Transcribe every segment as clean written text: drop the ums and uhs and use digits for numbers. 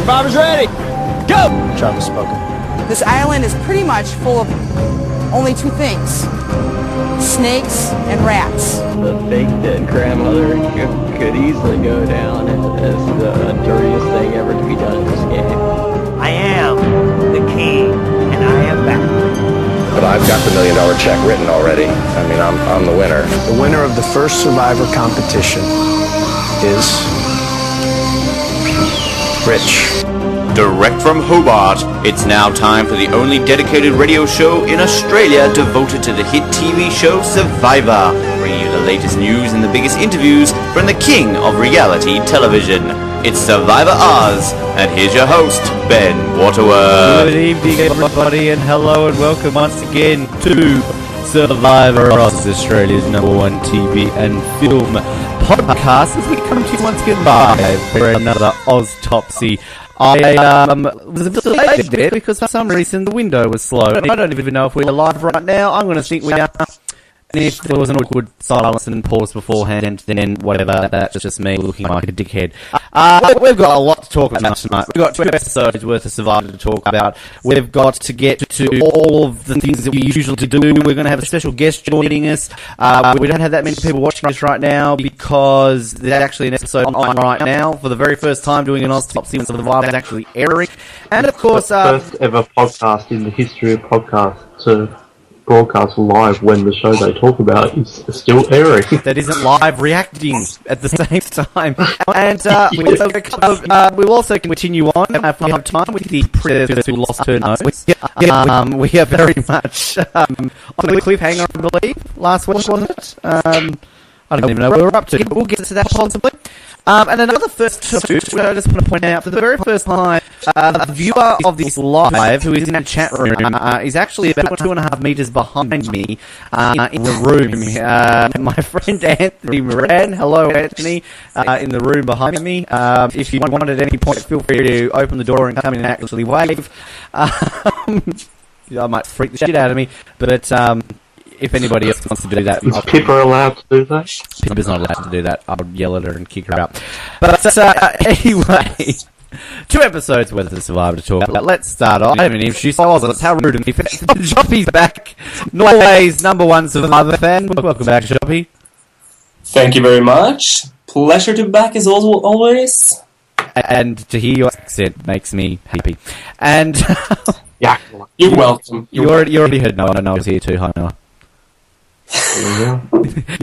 Survivor's ready. Go! Travis spoken. This island is pretty much full of only two things: snakes and rats. The fake dead grandmother could easily go down as the dirtiest thing ever to be done in this game. I am the king, and I am back. But I've got the $1 million check written already. I mean, I'm the winner. The winner of the first Survivor competition is Rich. Direct from Hobart, it's now time for the only dedicated radio show in Australia devoted to the hit TV show Survivor, bringing you the latest news and the biggest interviews from the king of reality television. It's Survivor Oz, and here's your host, Ben Waterworth. Good evening, everybody, and hello and welcome once again to Survivor Oz, Australia's #1 TV and film podcast, as we come to you once again live for another Oztopsy. I was a bit delayed there because for some reason the window was slow. I don't even know if we're live right now. I'm going to think we are. And if there was an awkward silence and pause beforehand, then whatever, that's just me looking like a dickhead. We've got a lot to talk about tonight. We've got 2 episodes worth of Survivor to talk about. We've got to get to all of the things that we usually do. We're going to have a special guest joining us. We don't have that many people watching us right now because there's actually an episode on right now for the very first time doing an Oztopsy when Survivor is actually airing. And of course... first ever podcast in the history of podcasts to broadcast live when the show they talk about is still airing. That isn't live reacting at the same time. And we'll also continue on if we have time with the Predator who lost her nose. We are very much on the cliffhanger, I believe, last week, wasn't it? I don't even know where we're up to, but we'll get to that possibly. And another first topic, I just want to point out, for the very first time, the viewer of this live, who is in the chat room, is actually about 2.5 metres behind me in the room. My friend Anthony Moran, hello Anthony, in the room behind me. If you want at any point, feel free to open the door and come in and actually wave. I might freak the shit out of me, but... if anybody else wants to do that... Is Pippa allowed to do that? Pippa's not allowed to do that. I'll yell at her and kick her out. But anyway, 2 episodes worth of Survivor to talk about. Let's start off. I haven't even introduced Ozlets. How rude of me. Joppe's back. Norway's #1 Survivor fan. Welcome back, Joppe. Thank you very much. Pleasure to be back as always. And to hear your accent makes me happy. And... yeah, you're welcome. You already heard Noah. Noah's here too. Hi, Noah.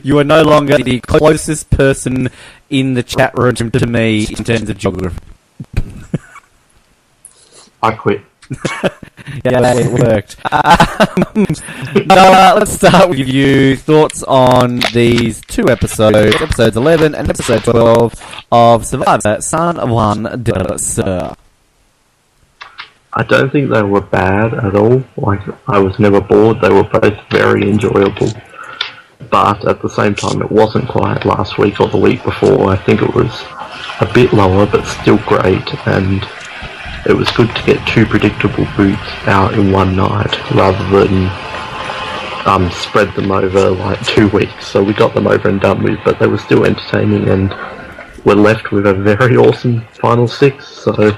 You are no longer the closest person in the chat room to me in terms of geography. I quit. Yeah, it worked. Let's start with you. Thoughts on these 2 episodes, episodes 11 and episode 12 of Survivor San Juan Del Sur. I don't think they were bad at all. Like, I was never bored. They were both very enjoyable. But at the same time, it wasn't quite last week or the week before. I think it was a bit lower, but still great. And it was good to get 2 predictable boots out in one night, rather than spread them over like 2 weeks. So we got them over and done with, but they were still entertaining, and we're left with a very awesome final 6. So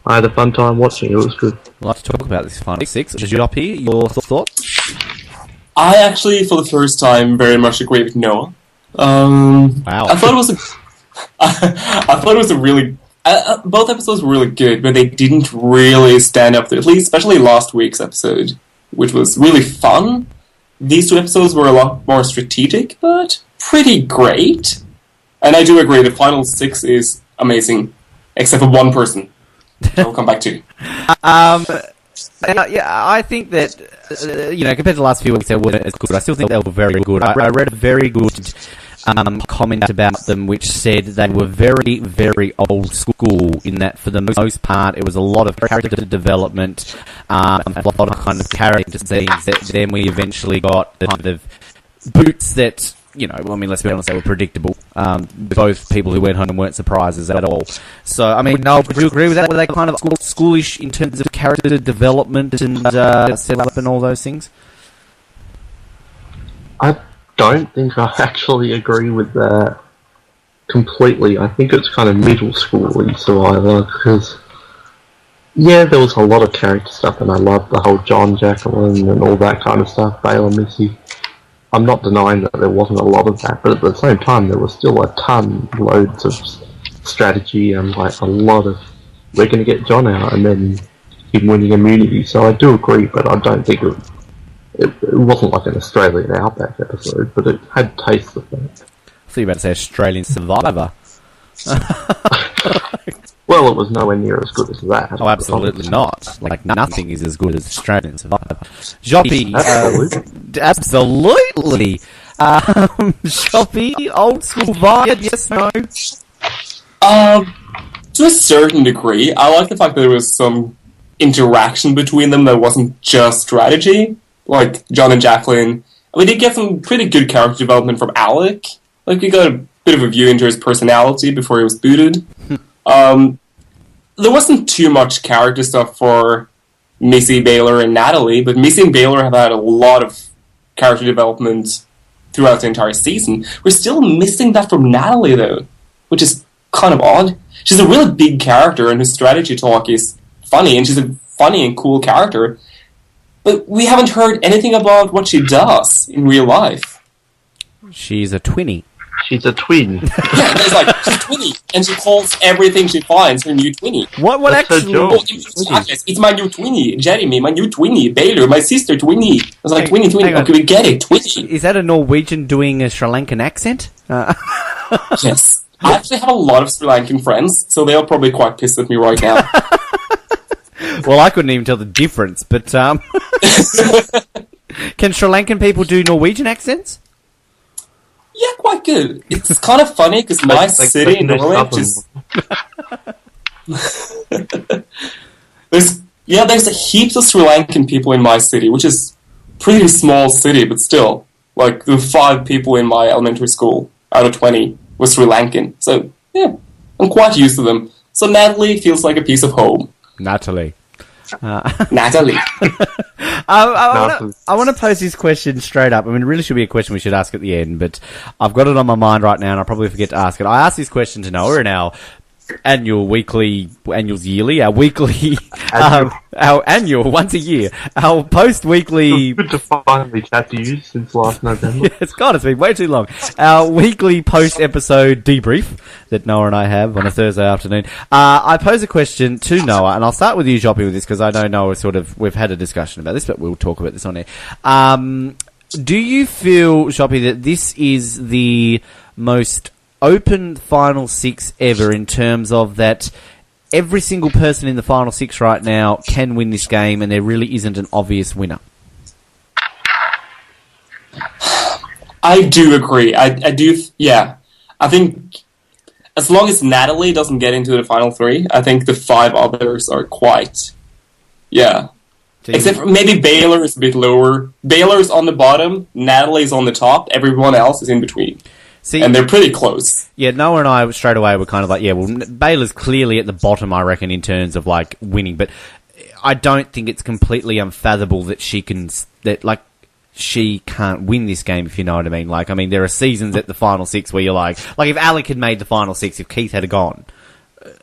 I had a fun time watching. It was good. I'd like to talk about this final 6. Joppe, your thoughts? I actually, for the first time, very much agree with Noah. Wow. I thought it was a really... both episodes were really good, but they didn't really stand up to, at least, especially last week's episode, which was really fun. These 2 episodes were a lot more strategic, but pretty great. And I do agree, the final 6 is amazing, except for one person. I'll come back to. I think that, compared to the last few weeks, they weren't as good. I still think they were very good. I read a very good comment about them which said they were very, very old school in that, for the most part, it was a lot of character development, a lot of kind of character scenes that then we eventually got the kind of boots that... let's be honest, they were predictable. Both people who went home weren't surprises at all. So, Noel, would you agree with that? Were they kind of schoolish in terms of character development and set up and all those things? I don't think I actually agree with that completely. I think it's kind of middle school in Survivor, because Yeah, there was a lot of character stuff, and I loved the whole John Jacqueline and all that kind of stuff, Baylor Missy. I'm not denying that there wasn't a lot of that, but at the same time, there was still loads of strategy and like a lot of, we're going to get John out, and then him winning immunity. So I do agree, but I don't think it wasn't like an Australian Outback episode, but it had taste of that. I thought you were about to say Australian Survivor. Well, it was nowhere near as good as that. Oh, absolutely not. Like, nothing is as good as Australian Survivor. Joppe, absolutely. Joppe, old school vibe, yes, no? To a certain degree. I like the fact that there was some interaction between them that wasn't just strategy. Like, John and Jacqueline. We did get some pretty good character development from Alec. Like, we got a bit of a view into his personality before he was booted. There wasn't too much character stuff for Missy, Baylor, and Natalie, but Missy and Baylor have had a lot of character development throughout the entire season. We're still missing that from Natalie, though, which is kind of odd. She's a really big character, and her strategy talk is funny, and she's a funny and cool character, but we haven't heard anything about what she does in real life. She's a twinnie. She's a twin. Yeah, there's like, she's twinny, and she calls everything she finds her new twinnie. What That's actually... her job. It's my new twinnie. Jeremy, my new twinnie. Baylor, my sister twinnie. I was like, twinnie. hang on. Okay, we get it, twinnie. Is that a Norwegian doing a Sri Lankan accent? Yes. I actually have a lot of Sri Lankan friends, so they're probably quite pissed at me right now. Well, I couldn't even tell the difference, but can Sri Lankan people do Norwegian accents? Yeah, quite good. It's kind of funny because my city in Norway just... there's heaps of Sri Lankan people in my city, which is a pretty small city, but still. Like, there were 5 people in my elementary school out of 20 were Sri Lankan. So, yeah, I'm quite used to them. So Natalie feels like a piece of home. Natalie. Natalie. I want to pose this question straight up. I mean, it really should be a question we should ask at the end, but I've got it on my mind right now, and I'll probably forget to ask it. I asked this question to Noah in our weekly, our annual, once a year, our post-weekly... Good to finally chat to you since last November. It's been way too long. Our weekly post-episode debrief that Noah and I have on a Thursday afternoon. I pose a question to Noah, and I'll start with you, Joppe, with this, because I know Noah we've had a discussion about this, but we'll talk about this on air. Do you feel, Joppe, that this is the most open final 6 ever in terms of that every single person in the final 6 right now can win this game and there really isn't an obvious winner? I do agree. I do, yeah. I think as long as Natalie doesn't get into the final 3, I think the 5 others are quite, yeah. Except for maybe Baylor is a bit lower. Baylor's on the bottom, Natalie's on the top, everyone else is in between. See, and they're pretty close. Yeah, Noah and I straight away were kind of like, yeah, well, Baylor's clearly at the bottom, I reckon, in terms of, like, winning. But I don't think it's completely unfathomable that she can't win this game, if you know what I mean. Like, I mean, there are seasons at the final 6 where you're like, if Alec had made the final 6, if Keith had gone,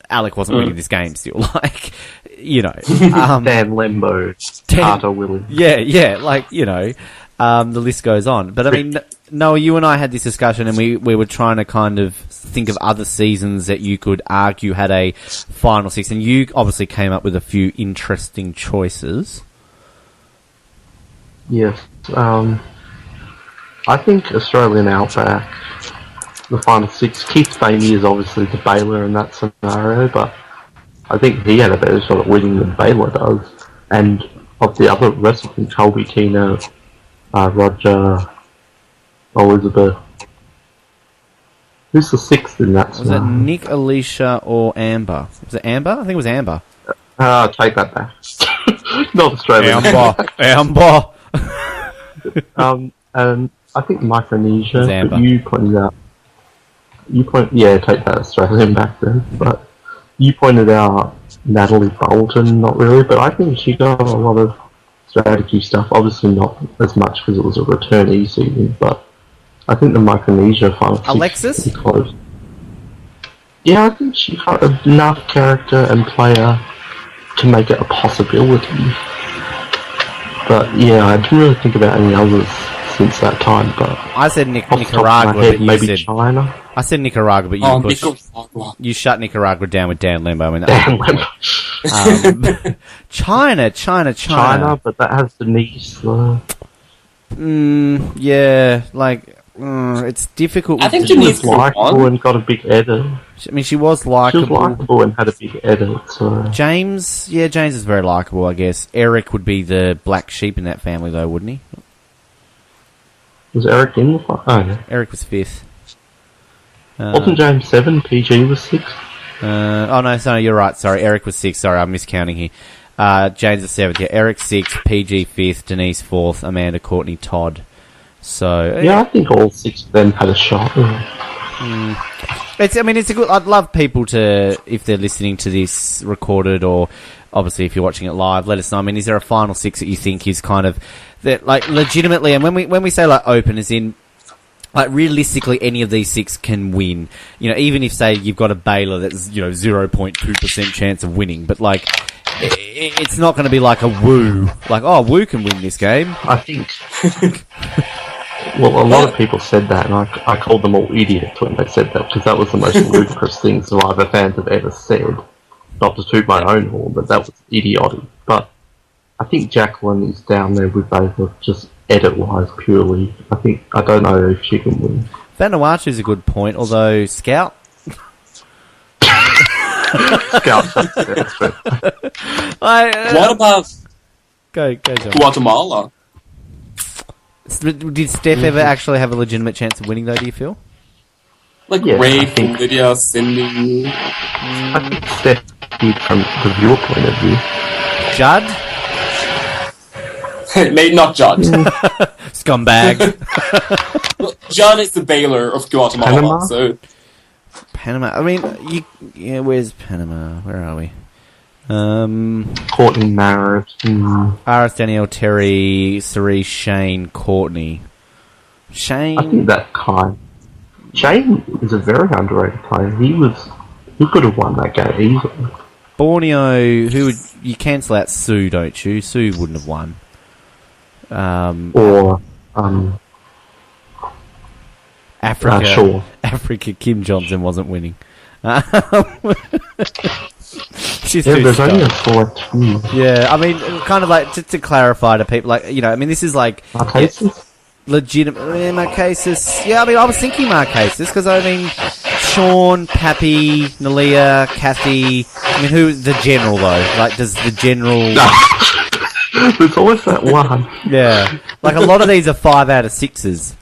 Alec wasn't winning this game still. Like, you know. Dan Lembo, Carter Willis. Yeah, like, you know. The list goes on. But I mean, Noah, you and I had this discussion and we were trying to kind of think of other seasons that you could argue had a final 6, and you obviously came up with a few interesting choices. Yes. I think Australian Outback, the final 6, Keith Famey is obviously the Baylor in that scenario, but I think he had a better shot at winning than Baylor does. And of the other rest of them, Colby, Tina, Roger, Elizabeth. Who's the 6th in that scenario? Was it Nick, Alicia, or Amber? Was it Amber? I think it was Amber. Take that back. Not Australian. Amber. And I think Micronesia, Amber. but you pointed out... take that Australian back then, but you pointed out Natalie Bolton, not really, but I think she got a lot of strategy stuff, obviously not as much because it was a returnee season, but I think the Micronesia final 6 Alexis? is close. Yeah, I think she got enough character and player to make it a possibility. But yeah, I didn't really think about any others since that time. But I said off the top of my Nicaragua, head, but you maybe said China. I said Nicaragua, but you pushed. Nicaragua. You shut Nicaragua down with Dan Lembo. I mean, Dan Lembo. China. But that has Denise. Yeah, like it's difficult. I think She Denise was likable and got a big edit. I mean, she was She likable. was likable and had a big edit. So James is very likable, I guess. Eric would be the black sheep in that family, though, wouldn't he? was Eric in the fight? Oh, yeah. Eric was 5th. Wasn't James 7? PG was 6? Oh no, you're right. Sorry, Eric was 6. Sorry, I'm miscounting here. James is 7th. Yeah, Eric 6th, PG 5th, Denise 4th, Amanda, Courtney, Todd. So yeah, I think all 6 of them had a shot. It's a good. I'd love people to, if they're listening to this recorded, or obviously if you're watching it live, let us know. I mean, is there a final 6 that you think is kind of that, like, legitimately? And when we say like open, as in, like, realistically, any of these 6 can win. You know, even if, say, you've got a Baylor that's, 0.2% chance of winning, but like, it's not going to be like a Wu. Like, oh, Wu can win this game. I think. Well, a lot of people said that, and I called them all idiots when they said that, because that was the most ludicrous thing Survivor fans have ever said. Not to toot my own horn, but that was idiotic. But I think Jacqueline is down there with Baylor, just edit-wise, purely. I don't know if she can win. Vanuatu's a good point, although Scout... Scout. What about Go, John. Guatemala? Did Steph ever actually have a legitimate chance of winning, though, do you feel? Like Yeah, Rafe, Lydia, Cindy. I think Steph did from the viewer point of view. Judd? Maybe not Judd. Scumbag. Well, Judd is the Baylor of Guatemala, Panama? so... Panama. I mean, where's Panama? Where are we? Courtney Marriott. Aris, Danielle, Terry, Cerise, Shane, Courtney. Shane? I think that kind. Shane is a very underrated player. He could have won that game easily. Borneo, you cancel out Sue, don't you? Sue wouldn't have won. Africa. Sure. Africa, Kim Johnson wasn't winning. She's Yeah, too there's only a stuck. select few. Yeah, I mean, kind of like, to clarify to people, like, I mean, this is like... Marquesas? Legitimate Marquesas. Yeah, I mean, I was thinking Marquesas, because, I mean, Sean, Pappy, Nalia, Kathy... I mean, who... The general, though. Like, does the general... There's always that one. Yeah. Like, a lot of these are 5 out of 6s.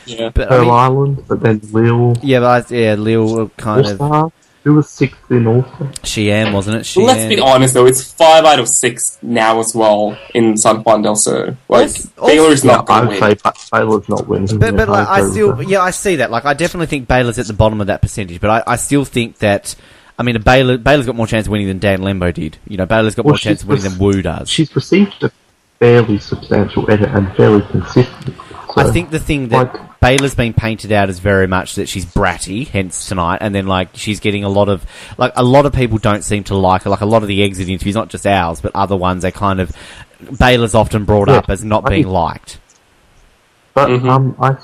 Yeah. But, Pearl Island, but then Lil. Yeah, Lil kind of... All-Star? Who was 6th in All-Star? Sheehan, wasn't it? Well, let's be honest, though. It's 5 out of 6 now as well in San Juan Del Sur. Like, Baylor is not I going would to win. say Baylor's not winning. But like, I agree with that. I see that. Like, I definitely think Baylor's at the bottom of that percentage, but I still think that, I mean, Baylor's got more chance of winning than Dan Lembo did. Baylor's got more chance of winning than Wu does. She's received a fairly substantial edit and fairly consistent. So, I think the thing that Baylor's been painted out as very much that she's bratty, hence tonight, and then, like, she's getting a lot of people don't seem to like her. Like, a lot of the exit interviews, not just ours, but other ones, they kind of, Baylor's often brought up as not being liked. But, I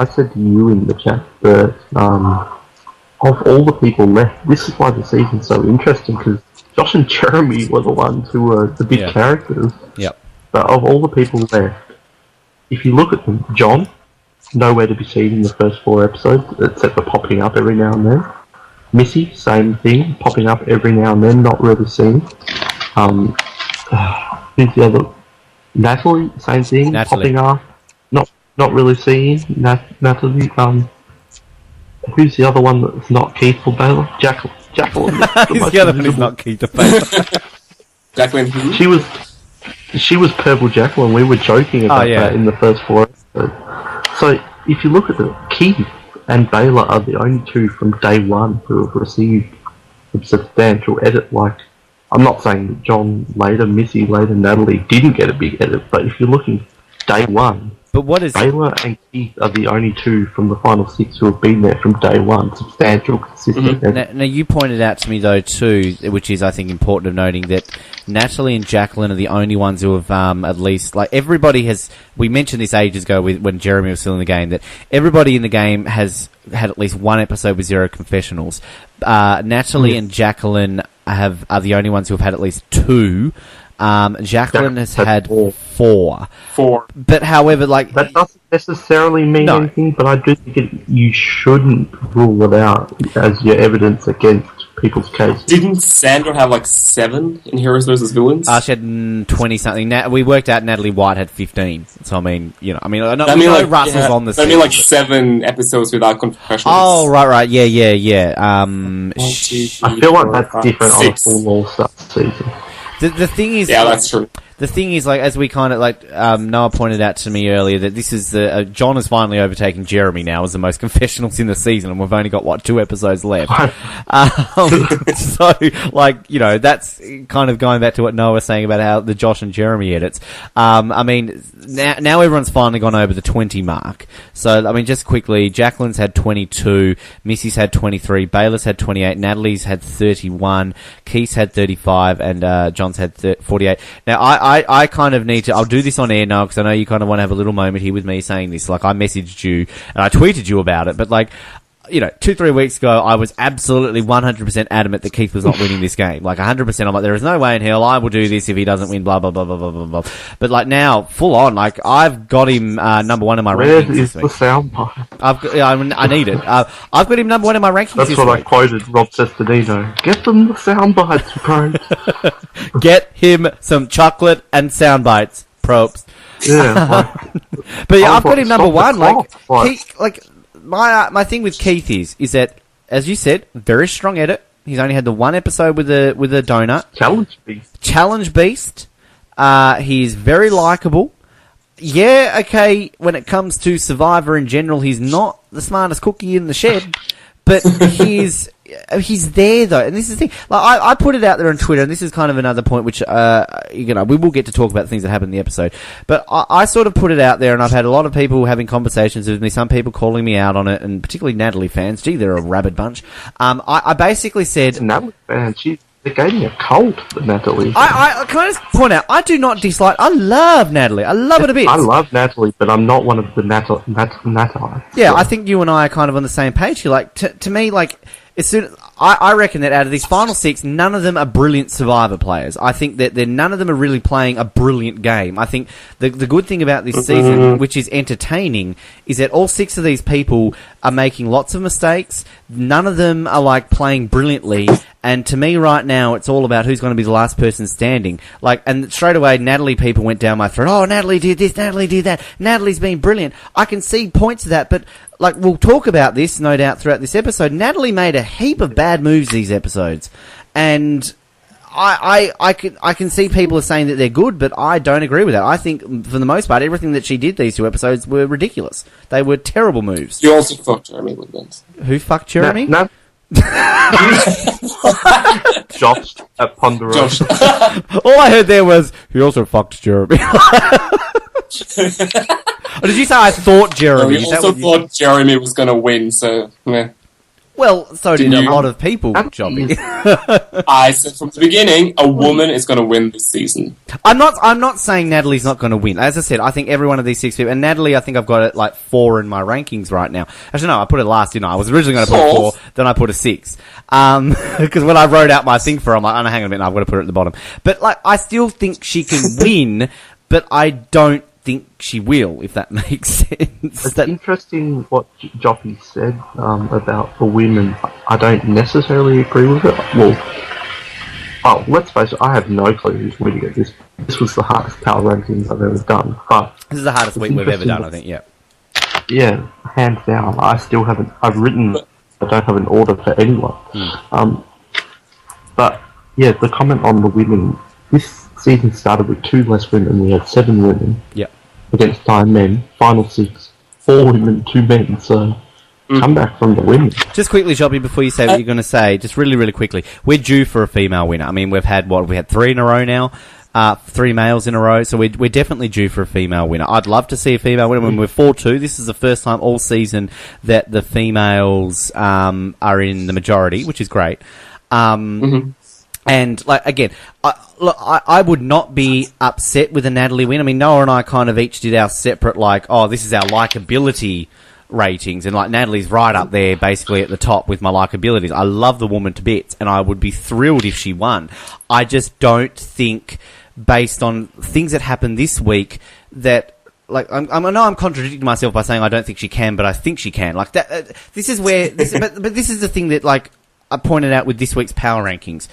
said to you in the chat that, of all the people left, this is why the season's so interesting, because Josh and Jeremy were the ones who were the big characters. Yep. But of all the people left, if you look at them, John, nowhere to be seen in the first 4 episodes, except for popping up every now and then. Missy, same thing, popping up every now and then, not really seen. Who's the other? Natalie, same thing, popping up, not really seen. Natalie, who's the other one that's not Keith or Baylor? Jacqueline. Who's the other one who's not Keith or Baylor? Jacqueline who? She was Purple Jacqueline. We were joking about that in the first 4 episodes. So, if you look at it, Keith and Baylor are the only 2 from day 1 who have received a substantial edit. Like, I'm not saying that John later, Missy later, Natalie didn't get a big edit, but if you're looking day one. But what is... Baylor and Keith are the only two from the final six who have been there from day one. Substantial, consistent. Now, you pointed out to me, though, too, which is, I think, important of noting, that Natalie and Jacqueline are the only ones who have at least... Like, everybody has... We mentioned this ages ago when Jeremy was still in the game, that everybody in the game has had at least one episode with zero confessionals. Natalie and Jacqueline are the only ones who have had at least two. Jacqueline has had four. But however, like... That doesn't necessarily mean anything, but I do think you shouldn't rule it out as your evidence against people's cases. Didn't Sandra have like 7 in Heroes vs. Villains? She had 20-something. We worked out Natalie White had 15. So, I mean, you know... I mean, Russell's on the... I mean, like 7 episodes without confessions. Oh, right. Yeah. I feel like that's different on a full All-Star season. The thing is... Yeah, that's true. The thing is, like, as we kind of, like, Noah pointed out to me earlier, that this is John has finally overtaken Jeremy now as the most confessionals in the season, and we've only got, 2 episodes left. So, like, you know, that's kind of going back to what Noah was saying about how the Josh and Jeremy edits. I mean, now everyone's finally gone over the 20 mark. So, I mean, just quickly, Jacqueline's had 22, Missy's had 23, Baylor's had 28, Natalie's had 31, Keith's had 35, and John's had 48. Now, I kind of need to... I'll do this on air now because I know you kind of want to have a little moment here with me saying this. Like, I messaged you and I tweeted you about it, but like, you know, 2-3 weeks ago, I was absolutely 100% adamant that Keith was not winning this game. Like, 100%. I'm like, there is no way in hell I will do this if he doesn't win, blah, blah, blah, blah, blah, blah, blah. But like now, full on, like, I've got him number 1 in my rankings. Where is the soundbite? I need it. I've got him number 1 in my rankings. That's what I quoted Rob Sestadino. Get them the sound bites, bro. Get him some chocolate and sound bites, props. Yeah. But yeah, I've got him number 1. Like, my thing with Keith is that, as you said, very strong edit. He's only had the 1 episode with a donut. Challenge beast. He's very likable. Yeah, okay, when it comes to Survivor in general, he's not the smartest cookie in the shed, but he's there though, and this is the thing. Like, I put it out there on Twitter, and this is kind of another point which, you know, we will get to talk about things that happen in the episode. But I sort of put it out there, and I've had a lot of people having conversations with me. Some people calling me out on it, and particularly Natalie fans. Gee, they're a rabid bunch. I basically said, Natalie fans, they're getting a cult for Natalie. I can I just point out, I do not dislike. I love Natalie. I love it a bit. I love Natalie, but I'm not one of the Natalie. Yeah, I think you and I are kind of on the same page here. Like, to me, like, as soon I reckon that out of these final 6, none of them are brilliant Survivor players. I think that none of them are really playing a brilliant game. I think the good thing about this season, which is entertaining, is that all 6 of these people are making lots of mistakes. None of them are, like, playing brilliantly. And to me right now, it's all about who's going to be the last person standing. Like, and straight away, Natalie people went down my throat. Oh, Natalie did this, Natalie did that. Natalie's been brilliant. I can see points of that, but, like, we'll talk about this, no doubt, throughout this episode. Natalie made a heap of bad moves these episodes. And I can see people are saying that they're good, but I don't agree with that. I think, for the most part, everything that she did these 2 episodes were ridiculous. They were terrible moves. You also fucked Jeremy Woodlands. Who fucked Jeremy? No. Josh at Ponderosa. All I heard there was, he also fucked Jeremy. Or did you say I thought Jeremy? We also thought Jeremy was going to win, so, yeah. Well, so did a lot of people, Joppe. I said from the beginning, a woman is going to win this season. I'm not saying Natalie's not going to win. As I said, I think every one of these 6 people, and Natalie, I think I've got it like 4 in my rankings right now. Actually, no, I put it last, didn't I? I was originally going to put 4, then I put a 6. Because when I wrote out my thing for her, I'm like, oh, no, hang on a minute, I've got to put it at the bottom. But, like, I still think she can win, but I don't think she will, if that makes sense. It's interesting what Joppe said about the women. I don't necessarily agree with it. Well, let's face it, I have no clue who's winning it. This was the hardest power rankings I've ever done. But this is the hardest week we've ever done, I think, yeah. Yeah, hands down. I still haven't... I don't have an order for anyone. But, yeah, the comment on the women... This season started with 2 less women. We had 7 women. Yep. Against 9 men. Final 6, 4 women, 2 men. So, come back from the women. Just quickly, Joppe, before you say what you're going to say, just really, really quickly, we're due for a female winner. I mean, we've had 3 in a row now. 3 males in a row, so we're definitely due for a female winner. I'd love to see a female winner when we're 4-2. This is the first time all season that the females are in the majority, which is great. And, like, again, I would not be upset with a Natalie win. I mean, Noah and I kind of each did our separate, like, this is our likability ratings, and, like, Natalie's right up there, basically at the top with my likabilities. I love the woman to bits, and I would be thrilled if she won. I just don't think, based on things that happened this week, that... Like, I know I'm contradicting myself by saying I don't think she can, but I think she can. Like, that, this is where... but this is the thing that, like, I pointed out with this week's power rankings.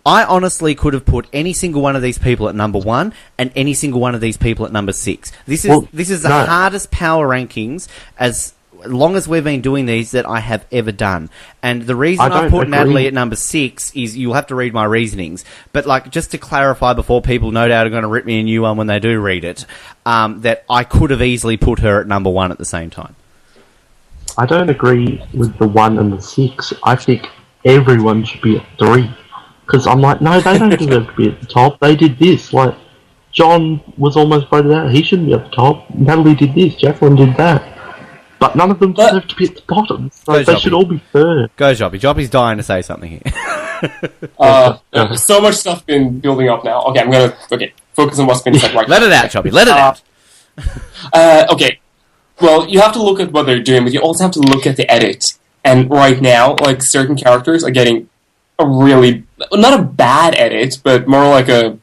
I honestly could have put any single one of these people at number 1 and any single one of these people at number 6. This is the hardest power rankings as long as we've been doing these that I have ever done. And the reason I put Natalie at number 6 is you'll have to read my reasonings. But, like, just to clarify before people no doubt are going to rip me a new one when they do read it, that I could have easily put her at number 1 at the same time. I don't agree with the 1 and the 6. I think everyone should be at 3. Because I'm like, no, they don't deserve to be at the top. They did this. Like, John was almost voted out. He shouldn't be at the top. Natalie did this. Jacqueline did that. But none of them deserve to be at the bottom. So they should all be third. Go, Joppe. Joppe's dying to say something here. So much stuff been building up now. Okay, I'm going to focus on what's been said right now. Let it out, Joppe. Let it out. Okay. Well, you have to look at what they're doing, but you also have to look at the edit. And right now, like, certain characters are getting a really... Not a bad edit, but more like a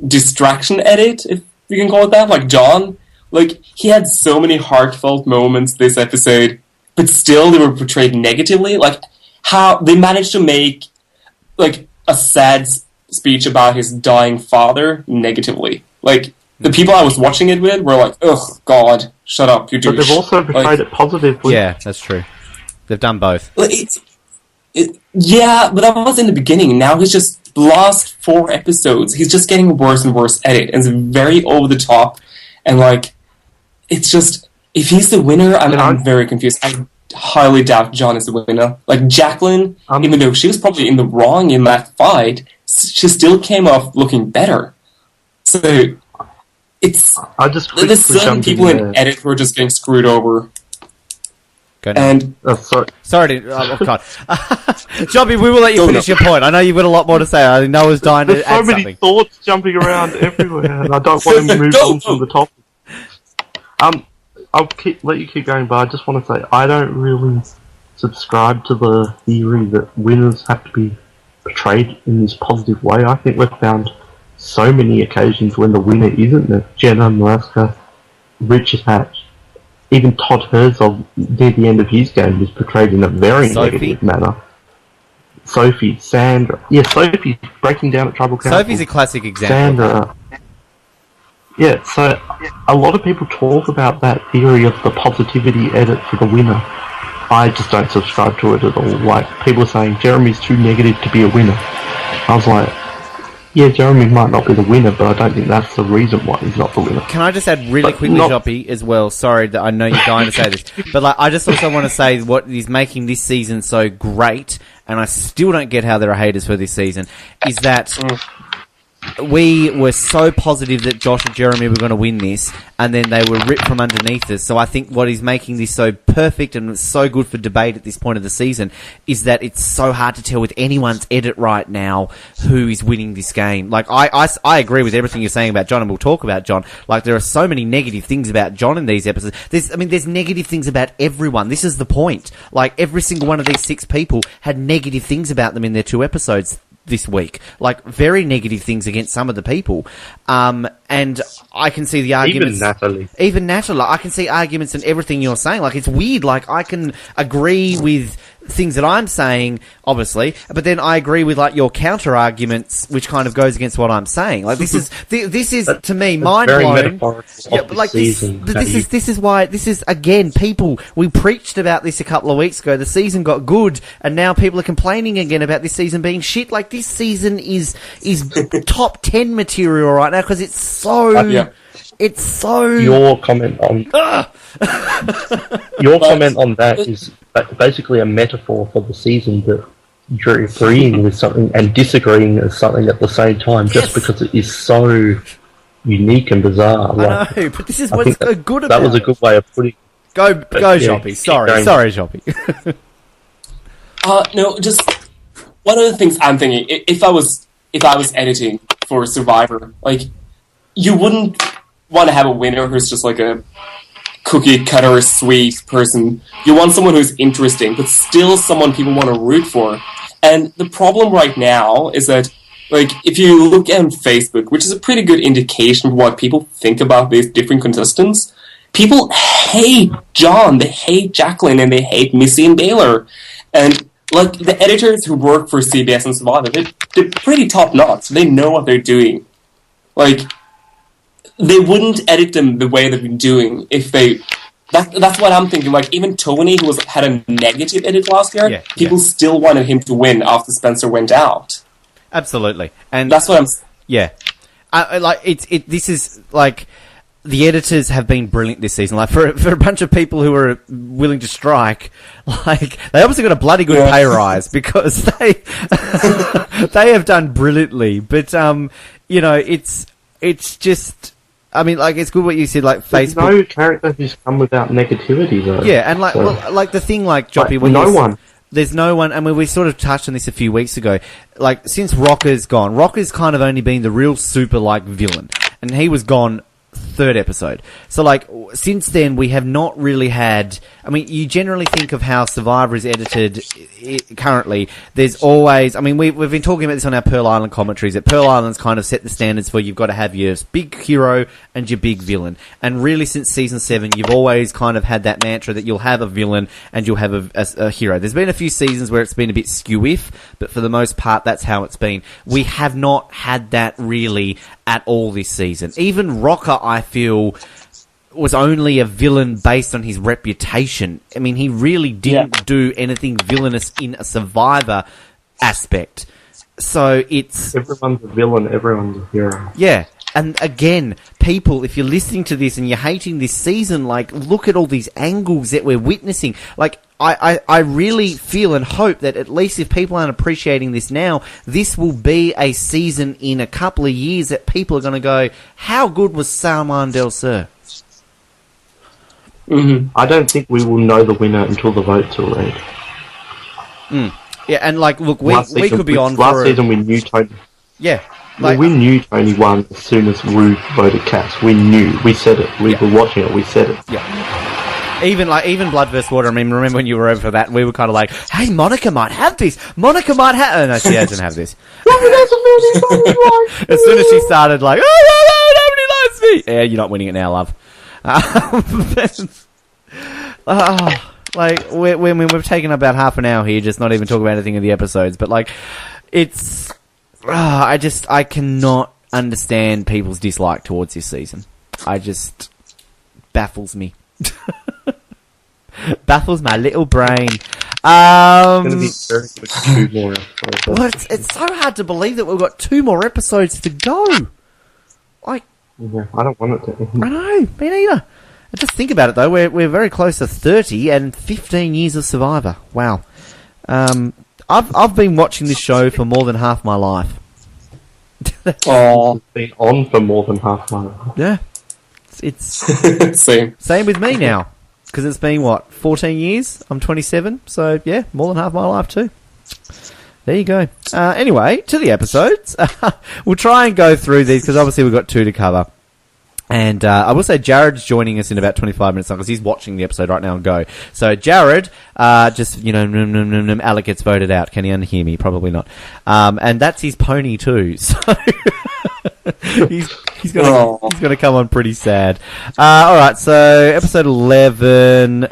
distraction edit, if you can call it that. Like John, like, he had so many heartfelt moments this episode, but still they were portrayed negatively. Like, how they managed to make, like, a sad speech about his dying father negatively. Like, the people I was watching it with were like, ugh, God, shut up, you douche. But they've also portrayed it positively. Yeah, that's true. They've done both. Yeah, but that was in the beginning. Now he's just, the last 4 episodes, he's just getting worse and worse edit. And it's very over the top. And, like, it's just, if he's the winner, I'm very confused. I highly doubt John is the winner. Like, Jacqueline, even though she was probably in the wrong in that fight, she still came off looking better. So, it's... There's certain people in edit who are just getting screwed over. And sorry to, oh God, Joppe, we will let you finish your point. I know you've got a lot more to say. I know Noah's dying to add something. There's so many thoughts jumping around everywhere, and I don't want to move on from the topic. I'll let you keep going, but I just want to say I don't really subscribe to the theory that winners have to be portrayed in this positive way. I think we've found so many occasions when the winner isn't it. Jenna, Maraska, Richard Hatch. Even Todd Herzog, near the end of his game, was portrayed in a very negative manner. Sophie, Sandra... Yeah, Sophie breaking down at Tribal Council. Sophie's a classic example. Sandra... Yeah, so a lot of people talk about that theory of the positivity edit for the winner. I just don't subscribe to it at all. Like, people are saying, Jeremy's too negative to be a winner. I was like... Yeah, Jeremy might not be the winner, but I don't think that's the reason why he's not the winner. Can I just add really quickly, Joppe, as well? Sorry that I know you're dying to say this, but like, I just also want to say what is making this season so great, and I still don't get how there are haters for this season, is that we were so positive that Josh and Jeremy were going to win this, and then they were ripped from underneath us. So I think what is making this so perfect and so good for debate at this point of the season is that it's so hard to tell with anyone's edit right now who is winning this game. Like, I agree with everything you're saying about John, and we'll talk about John. Like, there are so many negative things about John in these episodes. There's negative things about everyone. This is the point. Like, every single one of these 6 people had negative things about them in their 2 episodes this week, like very negative things against some of the people, and I can see the arguments. Even Natalie, I can see arguments in everything you're saying. Like, it's weird. Like, I can agree with things that I'm saying, obviously, but then I agree with like your counter arguments, which kind of goes against what I'm saying. Like, this is to me mind blowing. Yeah, but like this is why this is again, people. We preached about this a couple of weeks ago. The season got good, and now people are complaining again about this season being shit. Like, this season is top 10 material right now because it's so. It's so. Your comment on your comment on that is basically a metaphor for the season that you're agreeing with something and disagreeing with something at the same time, just because it is so unique and bizarre. Like, I know, but this is I what's think so good about that was a it. good way of putting. Go, yeah, Joppe. Sorry, Joppe. No, just one of the things I'm thinking. If I was editing for Survivor, like, you wouldn't want to have a winner who's just like a cookie cutter sweet person. You want someone who's interesting, but still someone people want to root for. And the problem right now is that, like, if you look at Facebook, which is a pretty good indication of what people think about these different contestants, people hate John, they hate Jacqueline, and they hate Missy and Baylor. And, like, the editors who work for CBS and Survivor, they're pretty top-notch. They know what they're doing. Like, they wouldn't edit them the way they've been doing if they... That's what I'm thinking. Like, even Tony, who had a negative edit last year, people still wanted him to win after Spencer went out. Absolutely. And that's what I'm... Yeah. This is, like... The editors have been brilliant this season. Like, for a bunch of people who are willing to strike, like, they obviously got a bloody good pay rise because they have done brilliantly. But you know, it's just, I mean, like, it's good what you said. Like, There's Facebook. no character who's come without negativity, though. Yeah, and like, so, well, like the thing, like Joppe, like, no one. There's no one. I mean, we sort of touched on this a few weeks ago. Like, since Rocker's gone, Rocker's kind of only been the real super like villain, and he was gone. Third episode. So, like, since then, we have not really had... I mean, you generally think of how Survivor is edited currently. There's always... I mean, we've been talking about this on our Pearl Island commentaries, that Pearl Island's kind of set the standards for you've got to have your big hero and your big villain. And really, since Season 7, you've always kind of had that mantra that you'll have a villain and you'll have a hero. There's been a few seasons where it's been a bit skew-if, but for the most part, that's how it's been. We have not had that really at all this season. Even Rocker, I feel, was only a villain based on his reputation. I mean, he really didn't do anything villainous in a Survivor aspect. So it's... Everyone's a villain, everyone's a hero. Yeah. And again, people, if you're listening to this and you're hating this season, like, look at all these angles that we're witnessing. Like, I really feel and hope that at least if people aren't appreciating this now, this will be a season in a couple of years that people are going to go, how good was San Juan Del Sur? Mm-hmm. I don't think we will know the winner until the votes are read. Yeah, and like, look, we could be on last season we knew Tony. Yeah. Like, we knew Tony won as soon as Wu voted Cass. We knew. We said it. We were watching it. We said it. Yeah. Even Blood vs. Water, I mean, remember when you were over for that, we were kind of like, hey, Monica might have this. Monica might have... Oh, no, she doesn't have this. As soon as she started, like, oh, no, nobody likes me. Yeah, you're not winning it now, love. Like, we've taken about half an hour here, just not even talking about anything in the episodes, but, like, it's... I cannot understand people's dislike towards this season. Baffles me. Baffles my little brain. It's going to be very good 2 more episodes. Well, it's so hard to believe that we've got 2 more episodes to go. Like, yeah, I don't want it to end. I know, me neither. Just think about it though. We're very close to 30 and 15 years of Survivor. Wow. I've been watching this show for more than half my life. It's been on for more than half my life. Yeah. It's same with me now, because it's been 14 years. I'm 27, so yeah, more than half my life too. There you go. Anyway, to the episodes. We'll try and go through these because obviously we've got 2 to cover. And I will say Jared's joining us in about 25 minutes because he's watching the episode right now and go. So Jared, just, Alec gets voted out. Can he unhear me? Probably not. And that's his pony too. So he's gonna come on pretty sad. Alright, so episode 11, it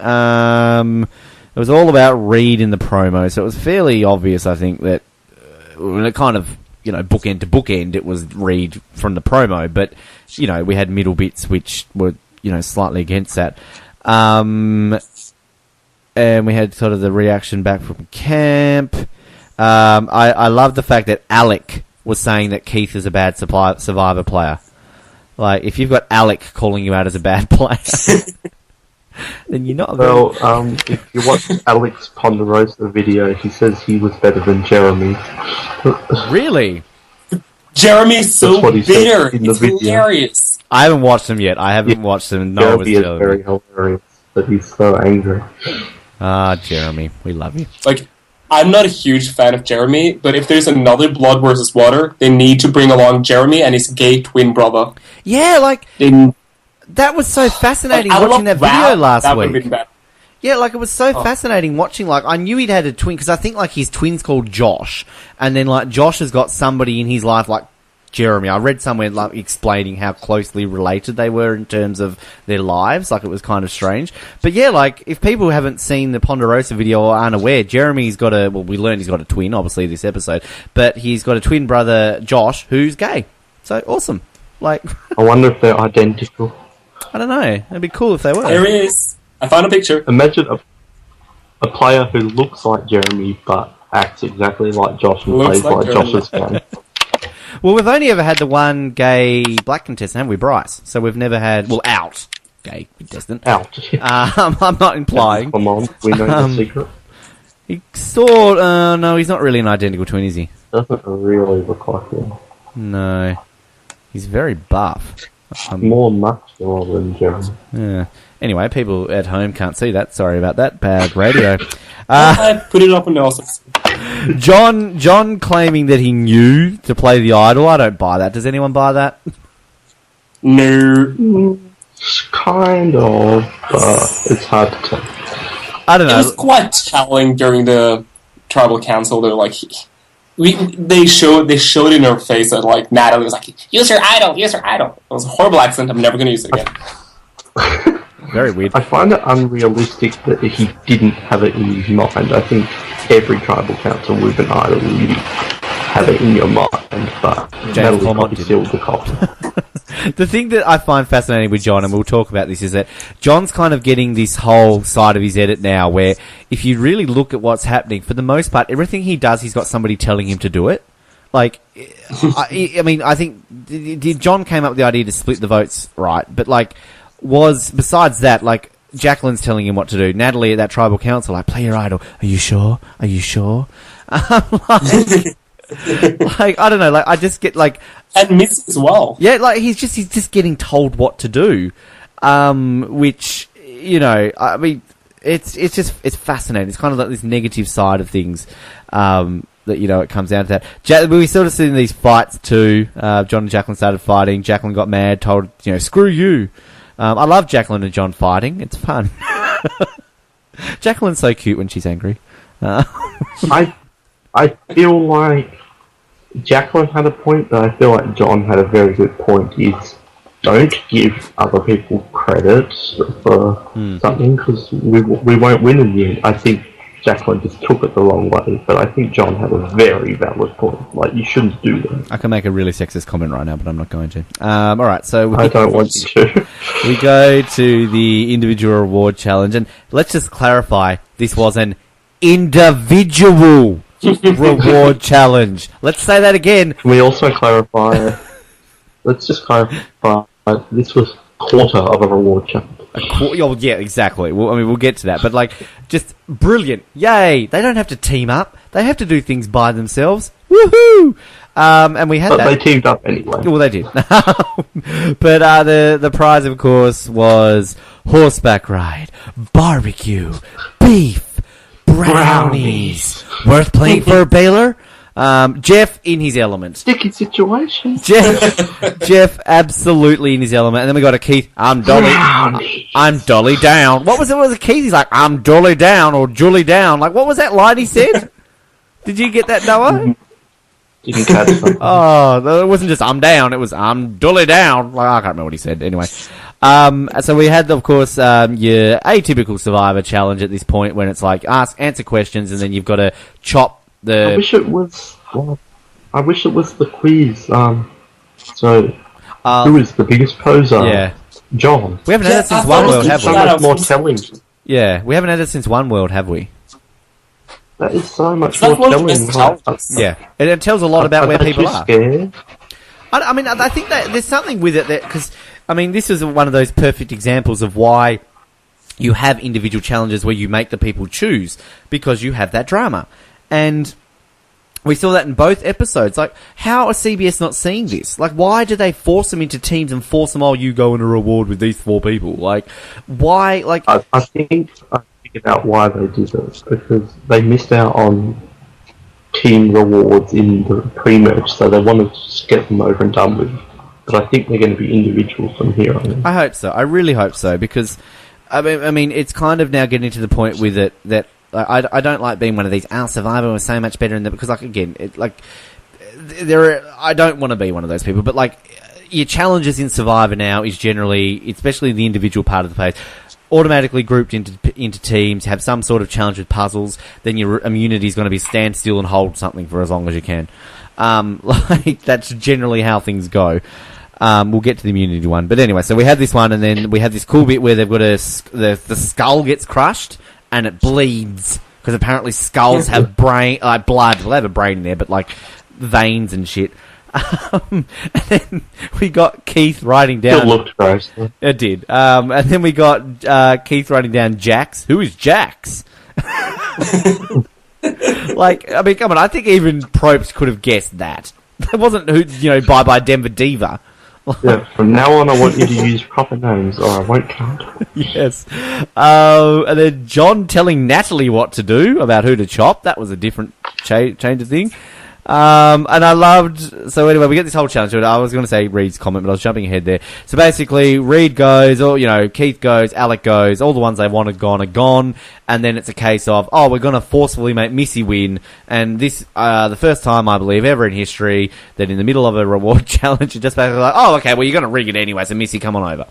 was all about Reed in the promo. So it was fairly obvious, I think, that it kind of, bookend to bookend, it was Reed from the promo, but, we had middle bits which were, slightly against that. And we had sort of the reaction back from camp. I love the fact that Alec was saying that Keith is a bad Survivor player. Like, if you've got Alec calling you out as a bad player, then you're not. Well, if you watch Alex Ponderosa video, he says he was better than Jeremy. Really? Jeremy's so That's what he said bitter. in the It's video. hilarious. I haven't watched them yet. I haven't watched them. No, Jeremy is very hilarious, but he's so angry. Ah, Jeremy, we love you. Like, I'm not a huge fan of Jeremy, but if there's another Blood versus Water, they need to bring along Jeremy and his gay twin brother. Yeah, like They, that was so fascinating like, watching that video last that would've week. been bad. Yeah, like it was so fascinating watching. Like I knew he'd had a twin because I think like his twin's called Josh, and then like Josh has got somebody in his life like Jeremy. I read somewhere like explaining how closely related they were in terms of their lives. Like it was kind of strange. But yeah, like if people haven't seen the Ponderosa video or aren't aware, Jeremy's got a we learned he's got a twin, obviously this episode, but he's got a twin brother Josh who's gay. So awesome. Like I wonder if they're identical. I don't know. It'd be cool if they were. There he is. I found a picture. Imagine a player who looks like Jeremy but acts exactly like Josh and Looks plays like like Jeremy. Josh's game. Well, we've only ever had the one gay black contestant, haven't we, Bryce? So we've never had, well, out gay contestant. Out. I'm not implying. Come on, we know the secret. He sort, no, he's not really an identical twin, is he? Doesn't really look like him. No. He's very buff. More muscular than Jeremy. Yeah. Anyway, people at home can't see that. Sorry about that. Bad radio. I put it up on Nelson. John claiming that he knew to play the idol. I don't buy that. Does anyone buy that? No. Kind of, but it's hard to tell. I don't It know. was quite telling during the tribal council. They're like, they showed in her face that like Natalie was like, use your idol. It was a horrible accent. I'm never going to use it again. Very weird. I find it unrealistic that he didn't have it in his mind. I think every tribal council with an idol, you have it in your mind, but Natalie probably sealed the cost. The thing that I find fascinating with John, and we'll talk about this, is that John's kind of getting this whole side of his edit now where if you really look at what's happening, for the most part, everything he does, he's got somebody telling him to do it. Like, I mean, I think John came up with the idea to split the votes, right? But, like, besides that, like, Jacqueline's telling him what to do. Natalie at that tribal council, like, play your idol. Are you sure? Like, I don't know, like, I just get, like... And Miss as well. Yeah, like, he's just getting told what to do. Which, you know, I mean, it's fascinating. It's kind of like this negative side of things, that, you know, it comes down to that. We sort of see in these fights too. John and Jacqueline started fighting. Jacqueline got mad, told, you know, screw you. I love Jacqueline and John fighting. It's fun. Jacqueline's so cute when she's angry. I feel like Jacqueline had a point, but I feel like John had a very good point. Is don't give other people credit for something because we won't win in the end. I think Jacqueline just took it the wrong way, but I think John had a very valid point. Like, you shouldn't do that. I can make a really sexist comment right now, but I'm not going to. Alright, so... I don't want you to. We go to the individual reward challenge, and let's just clarify, this was an individual reward challenge. Let's say that again. Can we also clarify... let's just clarify, this was quarter of a reward challenge. Yeah, exactly. Well, I mean, we'll get to that, but like, just brilliant! Yay! They don't have to team up; they have to do things by themselves. Woohoo! And we had but that. They teamed up anyway. Well, they did. But the prize, of course, was horseback ride, barbecue, beef, brownies. Worth playing for Baylor. Jeff in his element. Sticky situation. Jeff absolutely in his element. And then we got a Keith. I'm Dolly down. What was it? Was it Keith? He's like, I'm Dolly down or Julie down. Like, what was that line he said? Did you get that, Noah? Didn't catch something. Oh, it wasn't just I'm down. It was I'm Dolly down. Like, I can't remember what he said. Anyway. So we had, of course, your atypical Survivor challenge at this point when it's like answer questions and then you've got to chop the... I wish it was the quiz. Who is the biggest poser? Yeah. John. We haven't had it since One World, have we? So much more telling. Yeah, we haven't had it since One World, have we? That is so much more telling. Yeah, it tells a lot about where people are. Scared. I mean, I think that there's something with it that, because, I mean, this is one of those perfect examples of why you have individual challenges where you make the people choose because you have that drama. And we saw that in both episodes. Like, how are CBS not seeing this? Like, why do they force them into teams and force them, you go in a reward with these 4 people? Like, why? Like, I think I figured out why they did this, because they missed out on team rewards in the pre-merge, so they wanted to just get them over and done with. But I think they're going to be individual from here on. I hope so. I really hope so, because I mean, it's kind of now getting to the point with it that I don't like being one of these. Survivor was so much better in that, because, like, again, I don't want to be one of those people, but, like, your challenges in Survivor now is generally, especially the individual part of the page, automatically grouped into teams, have some sort of challenge with puzzles. Then your immunity is going to be stand still and hold something for as long as you can. Like, that's generally how things go. We'll get to the immunity one, but anyway, so we had this one, and then we had this cool bit where they've got the skull gets crushed and it bleeds, because apparently skulls have blood. Well, they have a brain in there, but like veins and shit. And then we got Keith writing down. It looked gross. It did. And then we got Keith writing down Jax. Who is Jax? Like, I mean, come on. I think even Probst could have guessed that. That wasn't Bye Denver Diva. Yeah, from now on I want you to use proper names or I won't count. Yes. And then John telling Natalie what to do about who to chop. That was a different change of thing. And I loved... So anyway, we get this whole challenge. I was going to say Reed's comment, but I was jumping ahead there. So basically, Reed goes, or, Keith goes, Alec goes, all the ones they wanted gone are gone. And then it's a case of, we're going to forcefully make Missy win. And this, the first time, I believe, ever in history, that in the middle of a reward challenge, you're just basically like, okay, well, you're going to rig it anyway, so Missy, come on over.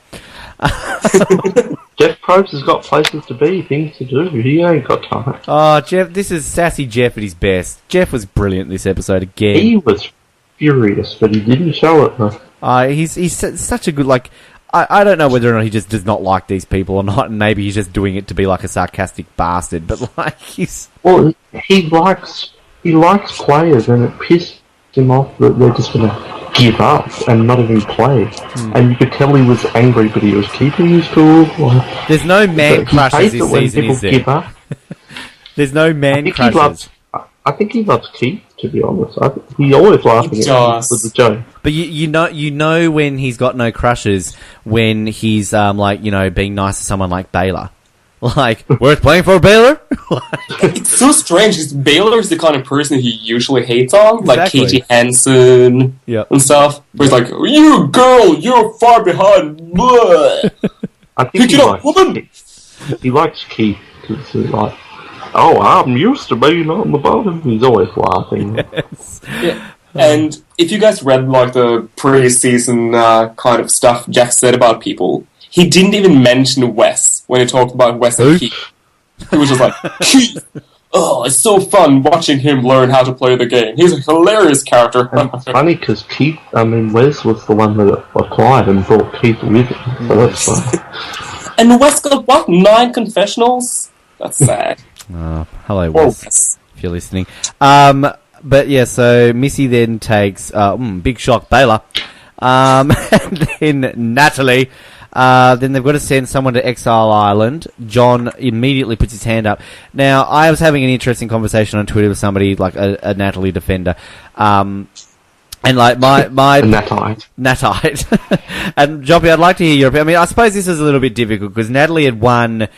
Jeff Probst has got places to be, things to do. He ain't got time. Oh, Jeff, this is sassy Jeff at his best. Jeff was brilliant this episode again. He was furious, but he didn't show it, though. He's such a good, like... I don't know whether or not he just does not like these people or not, and maybe he's just doing it to be like a sarcastic bastard, but like, he's... Well, he likes players, and it pissed him off that they're just going to give up and not even play. And you could tell he was angry, but he was keeping his cool. Like, there's no man crushes this season, is there? Give up. There's no man crushes. I think he loves Keith, to be honest. He always laughing at him with the joke. But you know when he's got no crushes, when he's being nice to someone like Baylor. Like, worth playing for Baylor? It's so strange, because Baylor is the kind of person he usually hates on, like Exactly. Katie Hansen and stuff. Where he's like, you girl, you're far behind. I think he likes Keith, because he's like, I'm used to being on the bottom. He's always laughing. Yes. Yeah. And if you guys read like the pre-season kind of stuff Jack said about people, he didn't even mention Wes when he talked about Wes and Keith. He was just like, Keith! Oh, it's so fun watching him learn how to play the game. He's a hilarious character. It's funny because Wes was the one that applied and brought Keith with him. So that's fun. And Wes got, 9 confessionals? That's sad. Hello, Wes, if you're listening. But yeah, so Missy then takes, big shock, Baylor. And then Natalie. Then they've got to send someone to Exile Island. John immediately puts his hand up. Now, I was having an interesting conversation on Twitter with somebody, like a Natalie defender. And like my Natite. And Joppe, I'd like to hear your opinion. I mean, I suppose this is a little bit difficult because Natalie had won.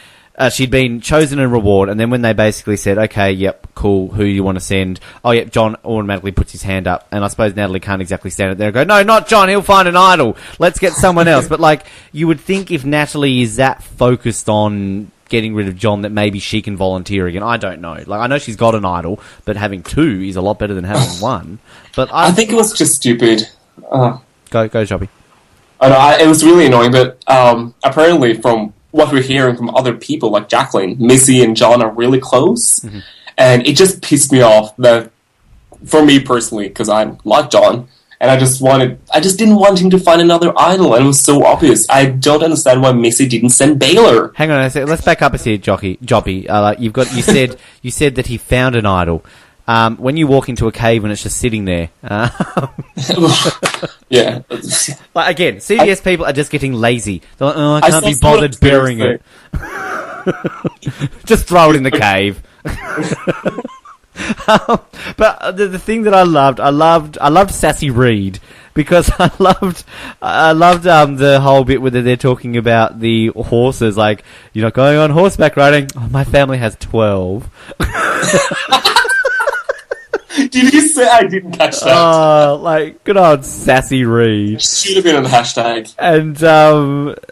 She'd been chosen in reward, and then when they basically said, okay, yep, cool, who do you want to send? Oh, yep, John automatically puts his hand up, and I suppose Natalie can't exactly stand it there and go, no, not John, he'll find an idol, let's get someone else. But, like, you would think if Natalie is that focused on getting rid of John that maybe she can volunteer again. I don't know. Like, I know she's got an idol, but having 2 is a lot better than having 1. But I think it was just stupid. Go, Joppe. I know, it was really annoying, but apparently from what we're hearing from other people, like Jacqueline, Missy and John are really close, and it just pissed me off that, for me personally, because I like John, and I just didn't want him to find another idol, and it was so obvious. I don't understand why Missy didn't send Baylor. Hang on a second, let's back up a second, Joppe. You said that he found an idol. When you walk into a cave and it's just sitting there. Yeah. Like, again, CBS people are just getting lazy. They're like, I can't be bothered burying it. Just throw it in the cave. But the thing that I loved Sassy Reed, because I loved the whole bit where they're talking about the horses, like, you're not going on horseback riding. Oh, my family has 12. Did you say I didn't catch that? Oh, like, good old Sassy Reed. Should have been on the hashtag. And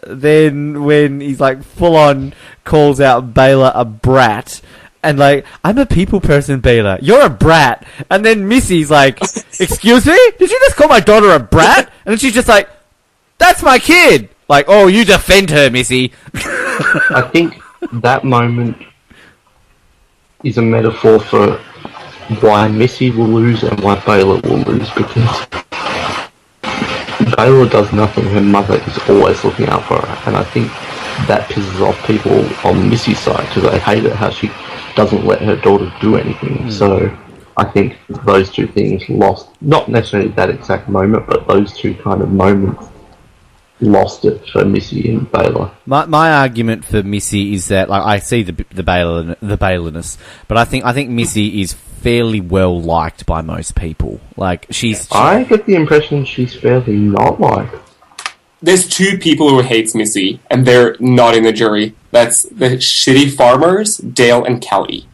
then when he's like full on calls out Baylor a brat, and like, I'm a people person, Baylor. You're a brat. And then Missy's like, excuse me? Did you just call my daughter a brat? And then she's just like, that's my kid. Like, oh, you defend her, Missy. I think that moment is a metaphor for why Missy will lose and why Baylor will lose, because Baylor does nothing. Her mother is always looking out for her, and I think that pisses off people on Missy's side, because they hate it how she doesn't let her daughter do anything. So I think those two things lost, not necessarily that exact moment, but those two kind of moments lost it for Missy and Baylor. My argument for Missy is that, like, I see the Baylorness, but I think Missy is fairly well liked by most people. Like, I get the impression she's fairly not liked. There's two people who hates Missy, and they're not in the jury. That's the shitty farmers, Dale and Kelly.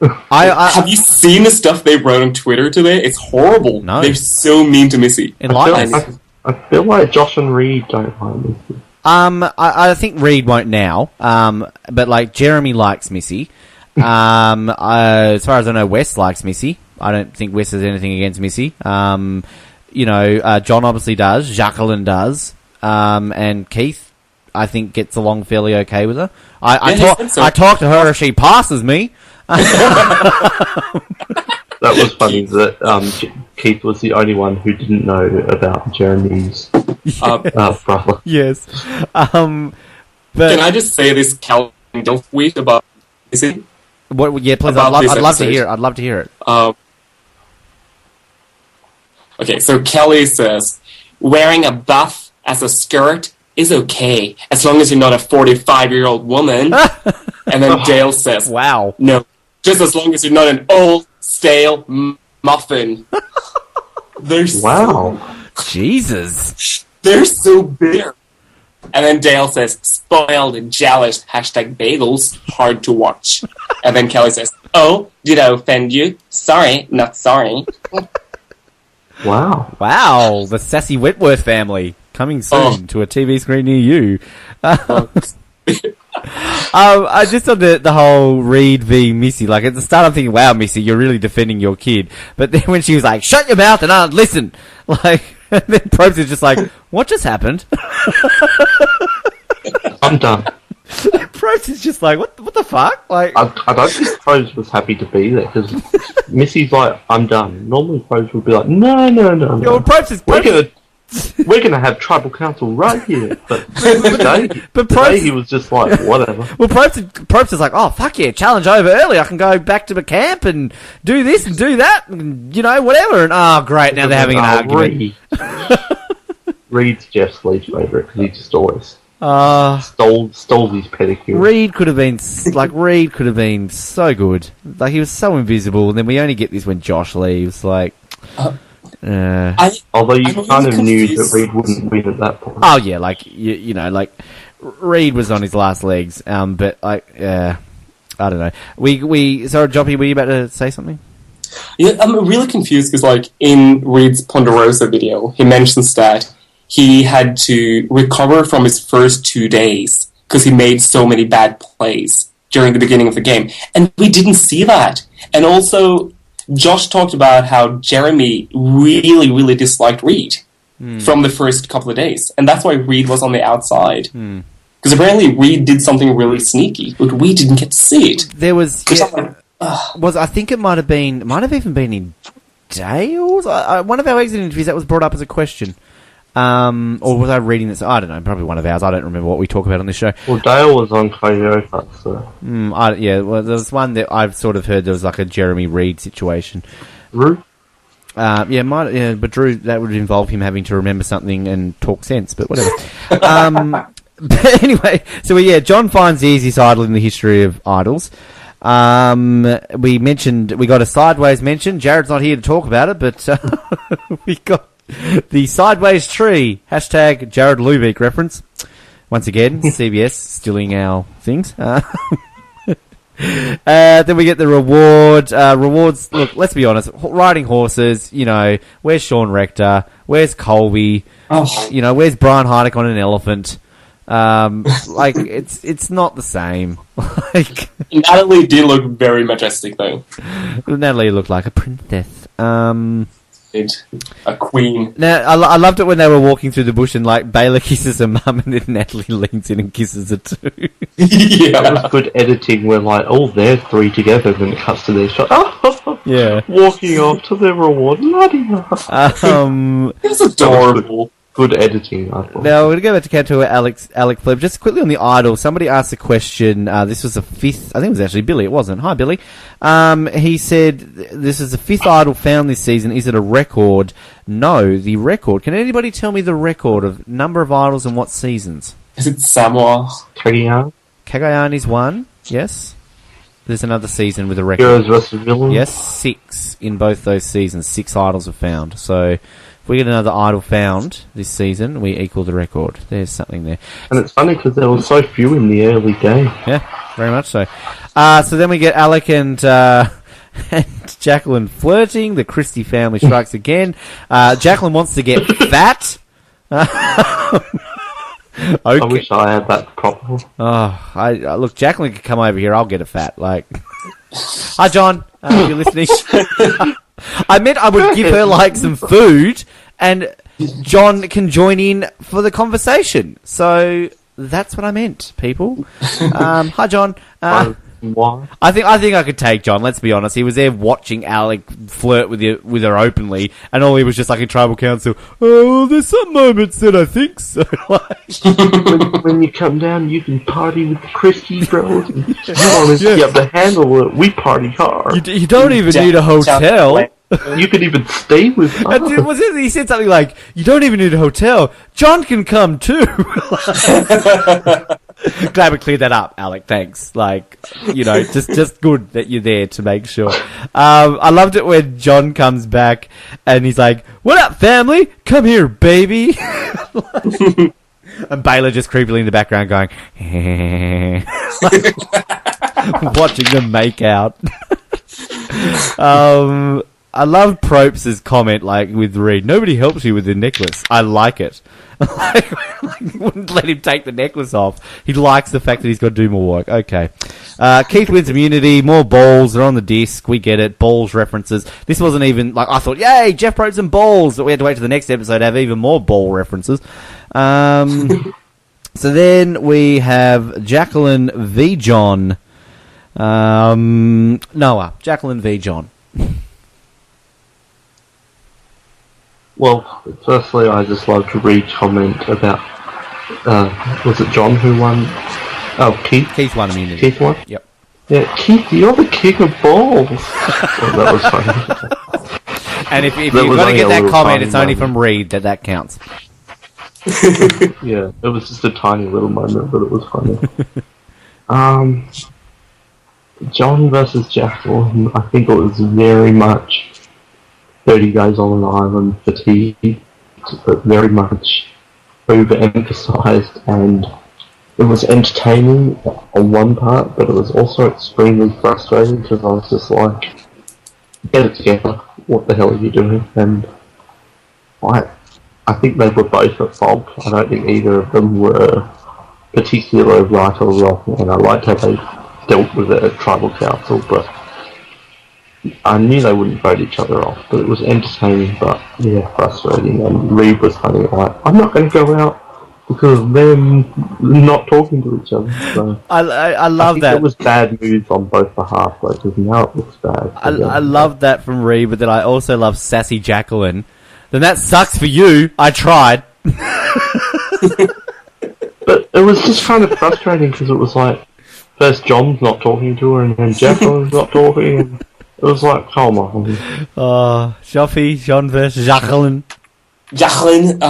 Have you seen the stuff they wrote on Twitter today? It's horrible. No. They're so mean to Missy. I feel like Josh and Reed don't like Missy. I think Reed won't now. But like, Jeremy likes Missy. As far as I know, Wes likes Missy. I don't think Wes has anything against Missy. John obviously does. Jacqueline does. And Keith, I think, gets along fairly okay with her. I talk to her if she passes me. That was funny that Keith was the only one who didn't know about Jeremy's brother. Yes. But can I just say this Calvin tweet about Missy? What? Yeah, please. I'd love to hear it. I'd love to hear it. Okay, so Kelly says, wearing a buff as a skirt is okay, as long as you're not a 45-year-old woman. And then Dale says, wow. No, just as long as you're not an old, stale muffin. Jesus. They're so bitter. And then Dale says, spoiled and jealous, #bagels, hard to watch. And then Kelly says, oh, did I offend you? Sorry, not sorry. Wow, the Sassy Wentworth family coming soon to a TV screen near you. I just on the whole Reed v Missy, like at the start I'm thinking, wow, Missy, you're really defending your kid. But then when she was like, shut your mouth and listen, like, and then Probst is just like, what just happened? I'm done. Probst is just like, what the fuck? Like, I don't think Probst was happy to be there, because Missy's like, I'm done. Normally Probst would be like, no. Well, We're gonna have tribal council right here. But today he was just like, whatever. Well, Probst is like, oh, fuck yeah, challenge over early. I can go back to the camp and do this and do that and, whatever. And, great, now they're having an argument. Reed's Jeff's least favourite, because he just always stole his pedicure. Reed could have been so good. Like, he was so invisible, and then we only get this when Josh leaves, like... although you kind of knew that Reed wouldn't win at that point. Oh yeah, like like Reed was on his last legs. But like, I don't know. Sorry, Joppe, were you about to say something? Yeah, I'm really confused because, like, in Reed's Ponderosa video, he mentions that he had to recover from his first 2 days because he made so many bad plays during the beginning of the game, and we didn't see that. And also, Josh talked about how Jeremy really, really disliked Reed from the first couple of days. And that's why Reed was on the outside. Because apparently Reed did something really sneaky, but we didn't get to see it. There was... I think it might have even been in Dale's? One of our exit interviews that was brought up as a question. Or was I reading this? I don't know, probably one of ours. I don't remember what we talk about on this show. Well, Dale was on Toyota, so... well, there was one that I've sort of heard there was like a Jeremy Reed situation. Drew? But Drew, that would involve him having to remember something and talk sense, but whatever. But anyway, so John finds the easiest idol in the history of idols. We got a sideways mention. Jared's not here to talk about it, but we got the sideways tree. # Jared Lubeck reference. Once again, CBS stealing our things. Then we get the reward. Rewards, look, let's be honest. Riding horses, where's Sean Rector? Where's Colby? Where's Brian Heineck on an elephant? It's not the same. Natalie did look very majestic, though. Natalie looked like a princess. A queen. Now, I loved it when they were walking through the bush and, Baylor kisses her mum and then Natalie leans in and kisses her too. Yeah. That was good editing where, they're three together, then it cuts to their shot. Yeah. Walking off to their reward. Bloody hell. It was adorable. Good editing, I thought. Now, we're going to go back to Cantor Alec Flip. Just quickly on the Idol, somebody asked a question. This was the fifth, I think it was actually Billy, it wasn't. Hi, Billy. He said, this is the fifth Idol found this season. Is it a record? No, the record. Can anybody tell me the record of number of Idols and what seasons? Is it Samoa? Cagayan is one, yes. There's another season with a record. Heroes vs. Villains? Yes, 6 in both those seasons. 6 Idols are found. So, if we get another Idol found this season, we equal the record. There's something there. And it's funny because there were so few in the early game. Yeah, very much so. So then we get Alec and Jacqueline flirting. The Christie family strikes again. Jacqueline wants to get fat. Okay. I wish I had that problem. Oh, look, Jacqueline could come over here. I'll get it fat. Hi, John. If you're listening. I meant I would give her some food, and John can join in for the conversation. So that's what I meant, people. Hi, John. Why? I think I could take John. Let's be honest. He was there watching Alec flirt with her openly, and all he was just in tribal council. Oh, there's some moments that I think so. when you come down, you can party with the Christie bros. You have to handle it. We party hard. You don't even need a hotel. You can even stay with us. He said something like, "You don't even need a hotel. John can come too." Glad we cleared that up, Alec. Thanks. Just good that you're there to make sure. I loved it when John comes back and he's like, "What up, family? Come here, baby." And Baylor just creepily in the background going, watching them make out. I love Propes' comment, with Reed. Nobody helps you with the necklace. I like it. Wouldn't let him take the necklace off. He likes the fact that he's got to do more work. Okay. Keith wins immunity. More balls. They're on the disc. We get it. Balls references. This wasn't even, I thought, yay, Jeff Probst and balls. But we had to wait to the next episode to have even more ball references. So then we have Jacqueline v. John. Noah. Jacqueline v. John. Well, firstly, I just love to read comment about, was it John who won? Oh, Keith? Keith won immunity. Keith won? Yep. Yeah, Keith, you're the king of balls. That was funny. And if you're going to get that comment, it's only from Reed that counts. Yeah, it was just a tiny little moment, but it was funny. John versus Jacqueline, I think it was very much 30 Days on an Island fatigue, but very much overemphasized, and it was entertaining on one part, but it was also extremely frustrating because I was just like, get it together, what the hell are you doing? And I think they were both at fault. I don't think either of them were particularly right or wrong, and I liked how they dealt with it at Tribal Council, but I knew they wouldn't vote each other off, but it was entertaining, but yeah, frustrating. And Reed was funny, I'm not going to go out because of them not talking to each other. So I love that. It was bad moves on both behalf, though, because now it looks bad. I love that from Reed, but then I also love sassy Jacqueline. Then that sucks for you. I tried. But it was just kind of frustrating because it was first John's not talking to her, and then Jacqueline's not talking, and it was come on. Joppe, John versus Jacqueline. Jacqueline,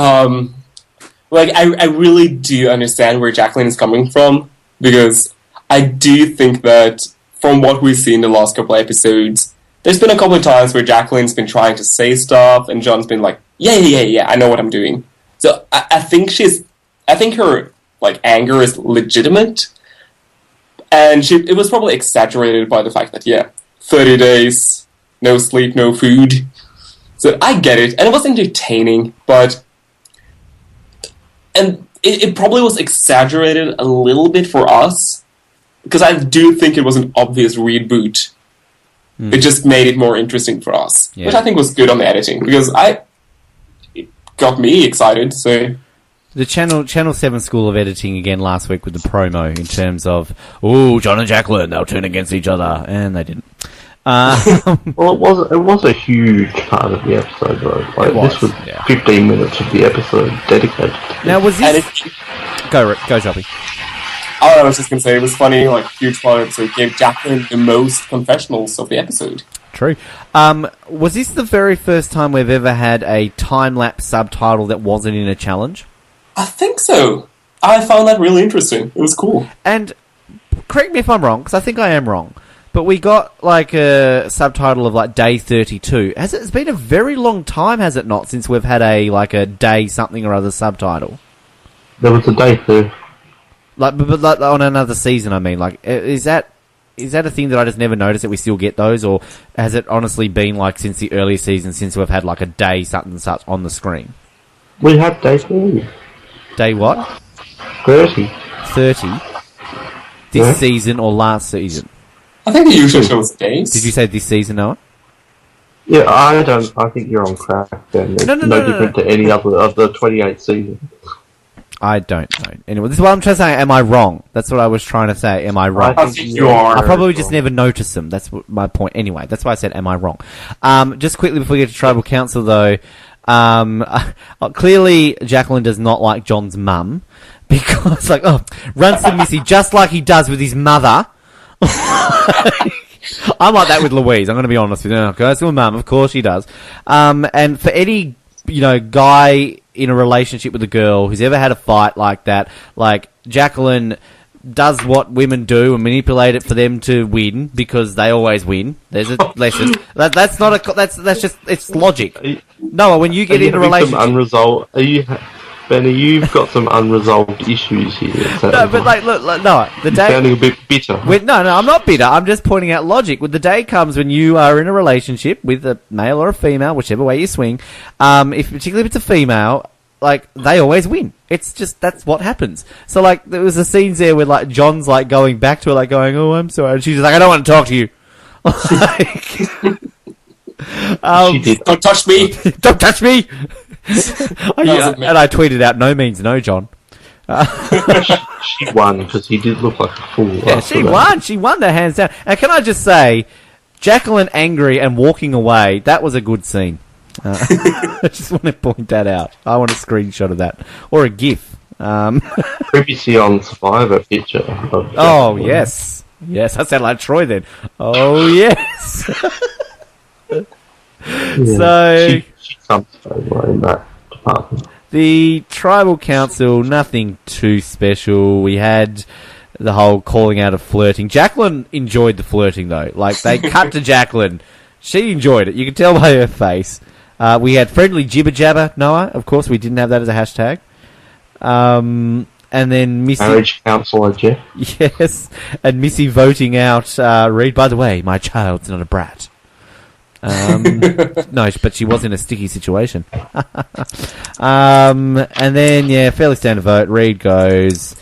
like, I really do understand where Jacqueline is coming from, because I do think that from what we've seen in the last couple of episodes, there's been a couple of times where Jacqueline's been trying to say stuff, and John's been like, yeah, I know what I'm doing. So I think her, like, anger is legitimate, and it was probably exaggerated by the fact that, 30 days, no sleep, no food. So I get it, and it was entertaining, but... And it probably was exaggerated a little bit for us, because I do think it was an obvious reboot. It just made it more interesting for us, which I think was good on the editing, because it got me excited, so... The Channel 7 School of Editing again last week with the promo in terms of, John and Jacqueline, they'll turn against each other, and they didn't. Well, it was a huge part of the episode, though. Like, this was 15 minutes of the episode dedicated to Now, was this... Go, Joppe. Oh, I was just going to say, it was funny, like, huge part of the episode gave Jacqueline the most confessionals of the episode. True. Was this the very first time we've ever had a time-lapse subtitle that wasn't in a challenge? I think so. I found that really interesting. It was cool. And, correct me if I'm wrong, because I think I am wrong, but we got, like, a subtitle of, like, day 32. It's been a very long time, has it not, since we've had a day something or other subtitle? There was a day 30. But on another season, I mean, like, is that a thing that I just never noticed that we still get those, or has it honestly been, like, since the early season, since we've had, like, a day something such on the screen? We had day 30. Day what? 30. 30? This season or last season? I think the usual show was days. Did you say this season, Noah? Yeah, I think you're on crack then. It's no different to any other of the 28 seasons. I don't know. Anyway, this is what I'm trying to say. Am I wrong? That's what I was trying to say. Am I wrong? I think you are. I probably just never noticed them. That's my point. Anyway, that's why I said, am I wrong? Just quickly before we get to Tribal Council, though, clearly Jacqueline does not like John's mum, because, like, runs to Missy just like he does with his mother. I'm like that with Louise. I'm going to be honest with you. Goes to her mum, of course she does. And for any, guy in a relationship with a girl who's ever had a fight like that, like, Jacqueline does what women do and manipulate it for them to win, because they always win. There's a lesson. That's just, it's logic. Noah, when you get in a relationship... Benny, you've got some unresolved issues here. No, but look, Noah, the day... You're sounding a bit bitter. No, I'm not bitter. I'm just pointing out logic. When the day comes when you are in a relationship with a male or a female, whichever way you swing, particularly if it's a female, like, they always win. It's just, that's what happens. So, like, there was a scenes there where, like, John's, like, going back to her, like, going, I'm sorry. And she's like, I don't want to talk to you. She did. Don't touch me! Don't touch me! And I tweeted out, no means no, John. She won, because he did look like a fool. Yeah, she won that hands down. And can I just say, Jacqueline angry and walking away, that was a good scene. I just want to point that out. I want a screenshot of that. Or a GIF. Previously on Survivor picture. Oh, yes. Yes, I sound like Troy then. Oh, yes. So... She comes over in that department. The Tribal Council, nothing too special. We had the whole calling out of flirting. Jacqueline enjoyed the flirting, though. Like, they cut to Jacqueline. She enjoyed it. You could tell by her face. We had friendly jibber jabber, Noah. Of course, we didn't have that as a hashtag. And then Missy... Marriage counsellor, Jeff. Yes. And Missy voting out, Reed, by the way, my child's not a brat. No, but she was in a sticky situation. And then, fairly standard vote. Reed goes.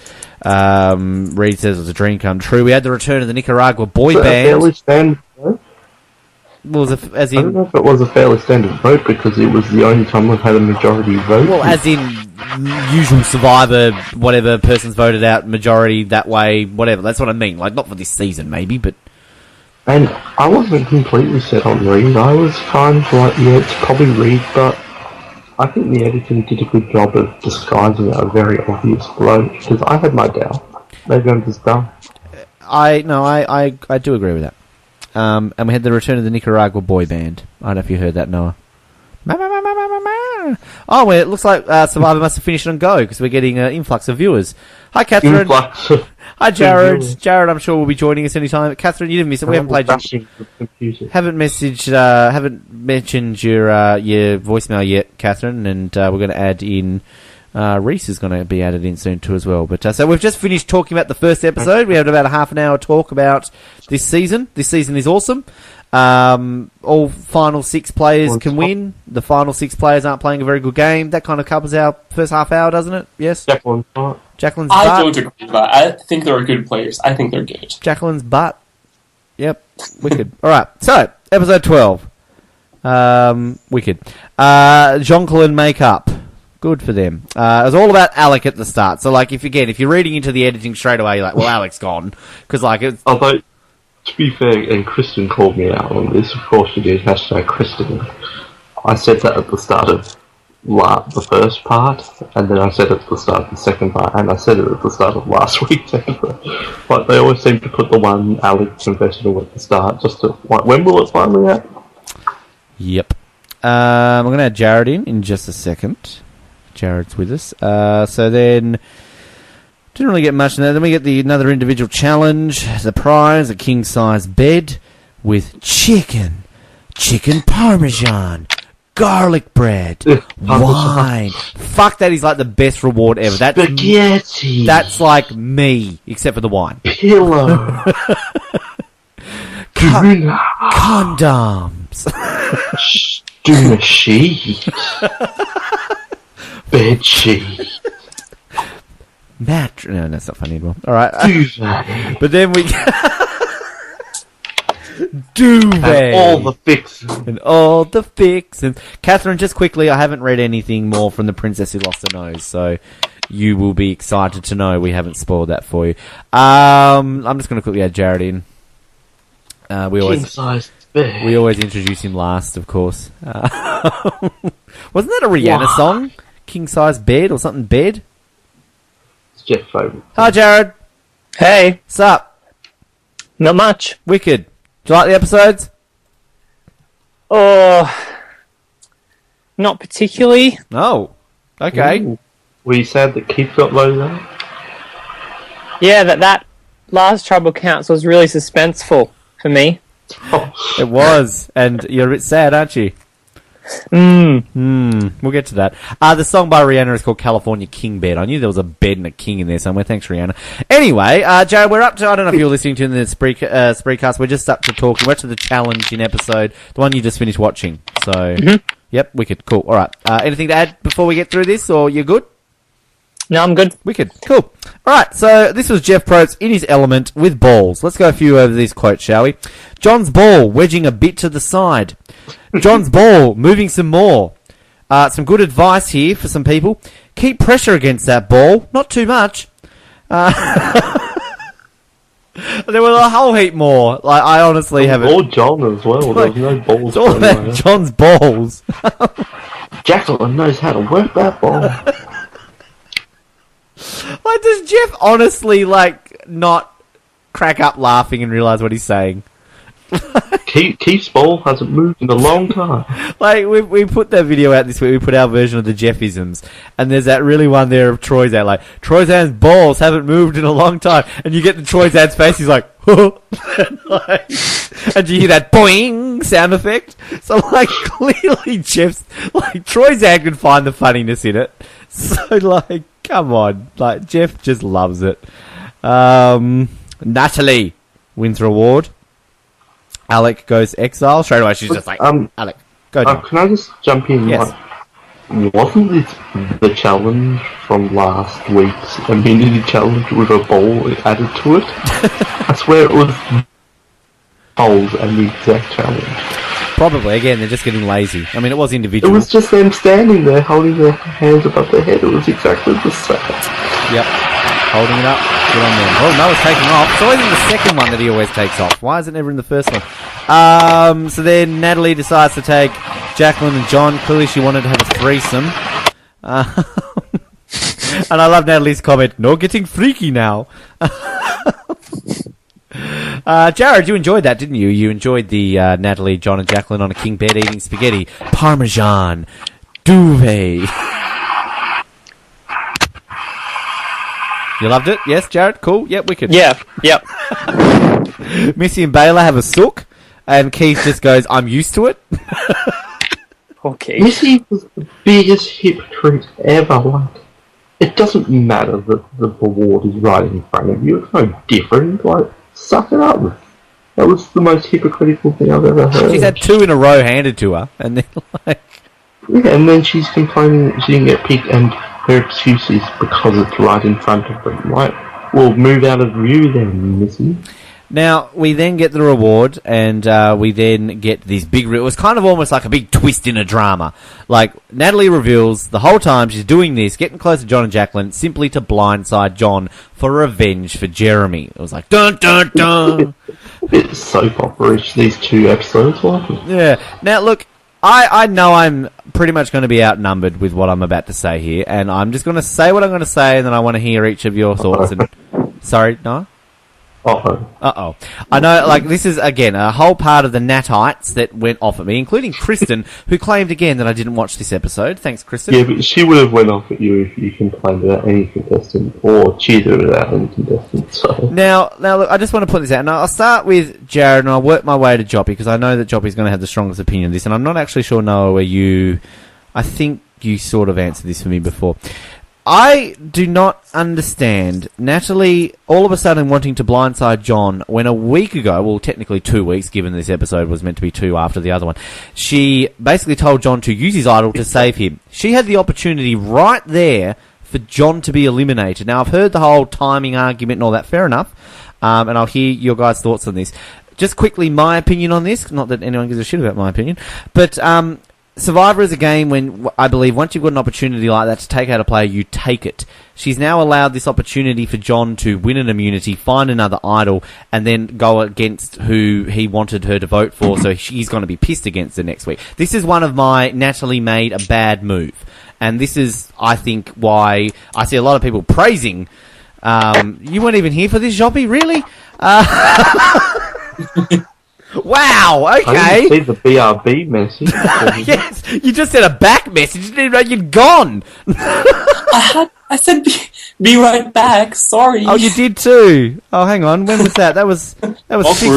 Reed says it was a dream come true. We had the return of the Nicaragua boy band. Fairly standard vote? Well, I don't know if it was a fairly standard vote, because it was the only time we've had a majority vote. Well, as in usual Survivor, whatever person's voted out, majority that way, whatever. That's what I mean. Like, not for this season, maybe, but... And I wasn't completely set on Reed. I was kind of like, it's probably Reed, but I think the editing did a good job of disguising a very obvious blow, because I had my doubt. Maybe I'm just dumb. I do agree with that. And we had the return of the Nicaragua boy band. I don't know if you heard that, Noah. Oh, well, it looks like Survivor must have finished on Go because we're getting an influx of viewers. Hi, Catherine. Influx. Hi, Jared. Jared, I'm sure will be joining us anytime. Catherine, you didn't miss it. We haven't played haven't mentioned your voicemail yet, Catherine, and we're going to add in. Reese is going to be added in soon too as well. But so we've just finished talking about the first episode. We had about a half an hour talk about this season. This season is awesome. All final 6 players can win. The final 6 players aren't playing a very good game. That kind of covers our first half hour, doesn't it? Yes. Jacqueline's butt. I don't agree with that. I think they're good players. I think they're good. Jacqueline's butt. Yep. Wicked. All right. So episode 12. Wicked. Jonquilin makeup. Good for them. It was all about Alec at the start. So, like, if you're reading into the editing straight away, you're like, well, Alec's gone. Because, like, it's... Although, to be fair, and Kristen called me out on this, of course she did, #Kristen. I said that at the start of the first part, and then I said it at the start of the second part, and I said it at the start of last week's episode. Like, they always seem to put the one Alec confessional at the start, just to, like, when will it finally out? Yep. I'm going to add Jared in just a second. Jared's with us. So then, didn't really get much in there. Then we get another individual challenge. The prize, a king-size bed with chicken parmesan, garlic bread, wine. Fuck, that is like the best reward ever. That's spaghetti. That's like me, except for the wine. Pillow. Condoms. Tuna sheet. Bed sheet. No, that's not funny anymore. All right. Duvet. But then we... Duvet. And all the fixins. Catherine, just quickly, I haven't read anything more from The Princess Who Lost Her Nose, so you will be excited to know we haven't spoiled that for you. I'm just going to quickly add Jared in. We always introduce him last, of course. Wasn't that a Rihanna song? King size bed or something bed? It's Jeff's favourite. Hi, Jared. Hey. What's up? Not much. Wicked. Do you like the episodes? Oh, not particularly. No. Okay. Ooh. Were you sad that Keith got voted out? Yeah, that last Tribal Council was really suspenseful for me. Oh. It was. And you're a bit sad, aren't you? We'll get to that. The song by Rihanna is called California King Bed. I knew there was a bed and a king in there somewhere. Thanks, Rihanna. Anyway, Jared, we're up to, I don't know if you're listening to the Spreecast, we're just up to talking. We're to the challenge in episode, the one you just finished watching. So, Yep, wicked. Cool. All right. Anything to add before we get through this, or you're good? No, I'm good. Wicked. Cool. All right, so this was Jeff Probst in his element with balls. Let's go a few over these quotes, shall we? John's ball, wedging a bit to the side. John's ball, moving some more. Some good advice here for some people. Keep pressure against that ball, not too much. There were a whole heap more. Like, I honestly haven't... Or John as well. There was no balls. It's all about John's balls. Jacqueline knows how to work that ball. Like, does Jeff honestly, like, not crack up laughing and realise what he's saying? Keith's ball hasn't moved in a long time. Like, we put that video out this week, we put our version of the Jeffisms, and there's that really one there of Troyzan, like, Troyzan's balls haven't moved in a long time, and you get the Troyzan's face, he's like, and you hear that boing sound effect. So, like, clearly Jeff's, like, Troyzan can find the funniness in it. So, like, come on. Like, Jeff just loves it. Natalie wins the award. Alec goes exile. Straight away, she's just like, Alec, go John. Can I just jump in? Yes. Like, wasn't this the challenge from last week's immunity challenge with a ball added to it? I swear it was bowls and the exact challenge. Probably. Again, they're just getting lazy. I mean, it was individual. It was just them standing there holding their hands above their head. It was exactly the same. Yep. Holding it up. Good on them. Oh, Noah's taking off. It's always in the second one that he always takes off. Why is it never in the first one? So then Natalie decides to take Jacqueline and John. Clearly she wanted to have a threesome. And I love Natalie's comment, no getting freaky now. Jared, you enjoyed that, didn't you? You enjoyed the Natalie, John and Jacqueline on a king bed eating spaghetti. Parmesan. duvet. You loved it? Yes, Jared? Cool? Yep, wicked. Yeah, yep. Missy and Baylor have a sook, and Keith just goes, I'm used to it. Okay. Missy was the biggest hypocrite ever. Like, it doesn't matter that the reward is right in front of you. It's no different. Like, suck it up. That was the most hypocritical thing I've ever heard. She's had 2 in a row handed to her, and then, like... Yeah, and then she's complaining that she didn't get picked, and her excuse is because it's right in front of them. Like, well, move out of view then, Missy. Now, we then get the reward, and we then get this big... It was kind of almost like a big twist in a drama. Like, Natalie reveals the whole time she's doing this, getting close to John and Jacqueline, simply to blindside John for revenge for Jeremy. It was like, dun, dun, dun. It's soap opera-ish, these 2 episodes, wasn't it? Yeah. Now, look, I know I'm pretty much going to be outnumbered with what I'm about to say here, and I'm just going to say what I'm going to say, and then I want to hear each of your thoughts. And sorry, no? Uh-oh. I know, like, this is, again, a whole part of the Natites that went off at me, including Kristen, who claimed again that I didn't watch this episode. Thanks, Kristen. Yeah, but she would have went off at you if you complained about any contestant, or cheered her about any contestant, so... Now, look, I just want to put this out. Now, I'll start with Jared, and I'll work my way to Joppe, because I know that Joppe's going to have the strongest opinion of this, and I'm not actually sure, Noah, where you... I think you sort of answered this for me before. I do not understand Natalie all of a sudden wanting to blindside John when a week ago, well, technically 2 weeks, given this episode was meant to be 2 after the other one, she basically told John to use his idol to save him. She had the opportunity right there for John to be eliminated. Now, I've heard the whole timing argument and all that, fair enough, and I'll hear your guys' thoughts on this. Just quickly, my opinion on this, not that anyone gives a shit about my opinion, but... Survivor is a game when, I believe, once you've got an opportunity like that to take out a player, you take it. She's now allowed this opportunity for John to win an immunity, find another idol, and then go against who he wanted her to vote for, so she's going to be pissed against her next week. This is one of my Natalie made a bad move. And this is, I think, why I see a lot of people praising... you weren't even here for this, Joppe? Really? Wow, okay. I didn't see the BRB message. Yes, you just said a back message. You didn't know you'd gone. I said be right back. Sorry. Oh, you did too. Oh, hang on. When was that? That was 6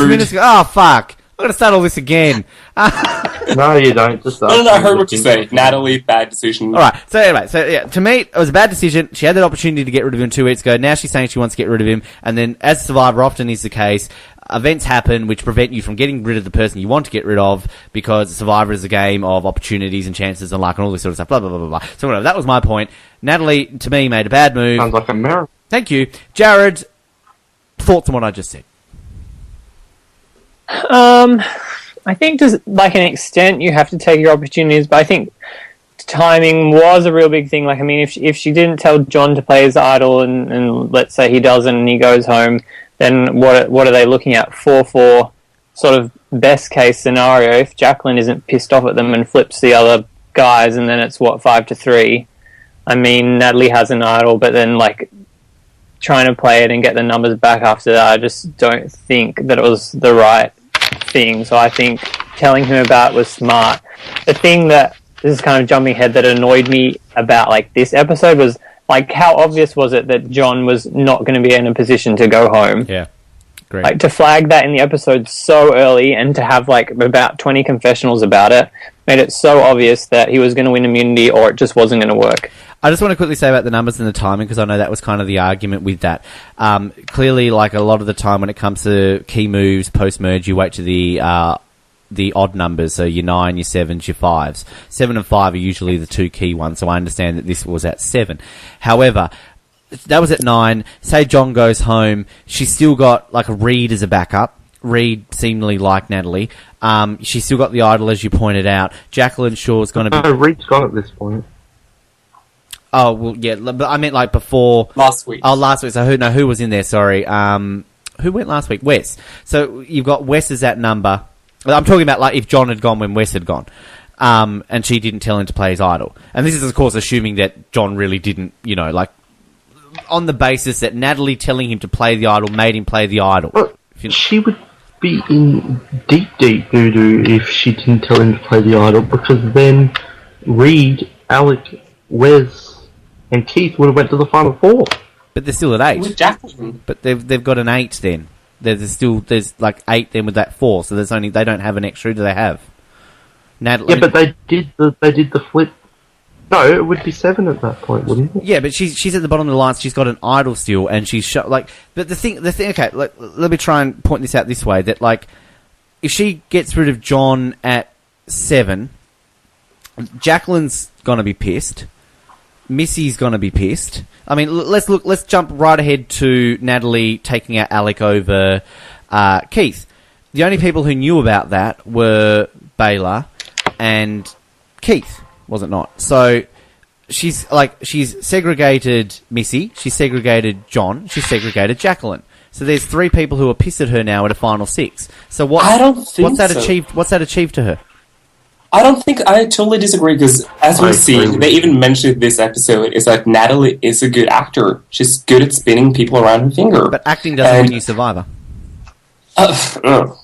minutes ago. Oh, fuck. I'm gonna start all this again. No, you don't. Just no, I heard what you say. Natalie, bad decision. All right. So anyway, yeah, to me, it was a bad decision. She had that opportunity to get rid of him 2 weeks ago. Now she's saying she wants to get rid of him. And then, as Survivor often is the case, events happen which prevent you from getting rid of the person you want to get rid of, because Survivor is a game of opportunities and chances and luck and all this sort of stuff. Blah blah blah blah blah. So whatever. That was my point. Natalie, to me, made a bad move. Sounds like a miracle. Thank you, Jared. Thoughts on what I just said? I think to like an extent you have to take your opportunities, but I think timing was a real big thing. Like, I mean, if she didn't tell John to play his idol and let's say he doesn't and he goes home, then what are they looking at? 4-4 sort of best case scenario. If Jacqueline isn't pissed off at them and flips the other guys, and then it's 5-3. I mean, Natalie has an idol, but then like trying to play it and get the numbers back after that, I just don't think that it was the right thing. So I think telling him about it was smart. The thing that, this is kind of jumping ahead, that annoyed me about like this episode was like, how obvious was it that John was not going to be in a position to go home? Yeah, great. Like, to flag that in the episode so early and to have like about 20 confessionals about it made it so obvious that he was going to win immunity or it just wasn't going to work. I just want to quickly say about the numbers and the timing, because I know that was kind of the argument with that. Clearly, like a lot of the time when it comes to key moves post-merge, you wait to the odd numbers, so your 9, your 7s, your 5s. 7 and 5 are usually the two key ones, so I understand that this was at 7. However, that was at 9. Say John goes home, she's still got like a Reed as a backup. Reed seemingly like Natalie. She's still got the idol, as you pointed out. Jacqueline Shaw's going to be... No, Reed's gone at this point. Oh, well, yeah, but I meant like before... Last week. Oh, last week. So who was in there, sorry. Who went last week? Wes. So you've got Wes as that number. I'm talking about like if John had gone when Wes had gone. And she didn't tell him to play his idol. And this is, of course, assuming that John really didn't, you know, like... on the basis that Natalie telling him to play the idol made him play the idol. Well, she would be in deep doo-doo if she didn't tell him to play the idol, because then Reed Alec, Wes, and Keith would have went to the final four. But they're still at 8. With Jacqueline. But they've got an 8 then. There's like 8 then with that 4, so they don't have an extra. Who do they have? Natalie. Yeah, but they did the flip. No, it would be 7 at that point, wouldn't it? Yeah, but she's at the bottom of the line. She's got an idol still, and she's but the thing. Okay, let me try and point this out this way: that like, if she gets rid of John at 7, Jacqueline's gonna be pissed. Missy's gonna be pissed. I mean, let's jump right ahead to Natalie taking out Alec over Keith. The only people who knew about that were Baylor and Keith, was it not? So she's segregated Missy, she's segregated John, she's segregated Jacqueline. So there's 3 people who are pissed at her now at a final 6. So what's that achieved to her? I totally disagree, because as we see, they even mentioned this episode, is that Natalie is a good actor. She's good at spinning people around her finger. But acting doesn't win you Survivor.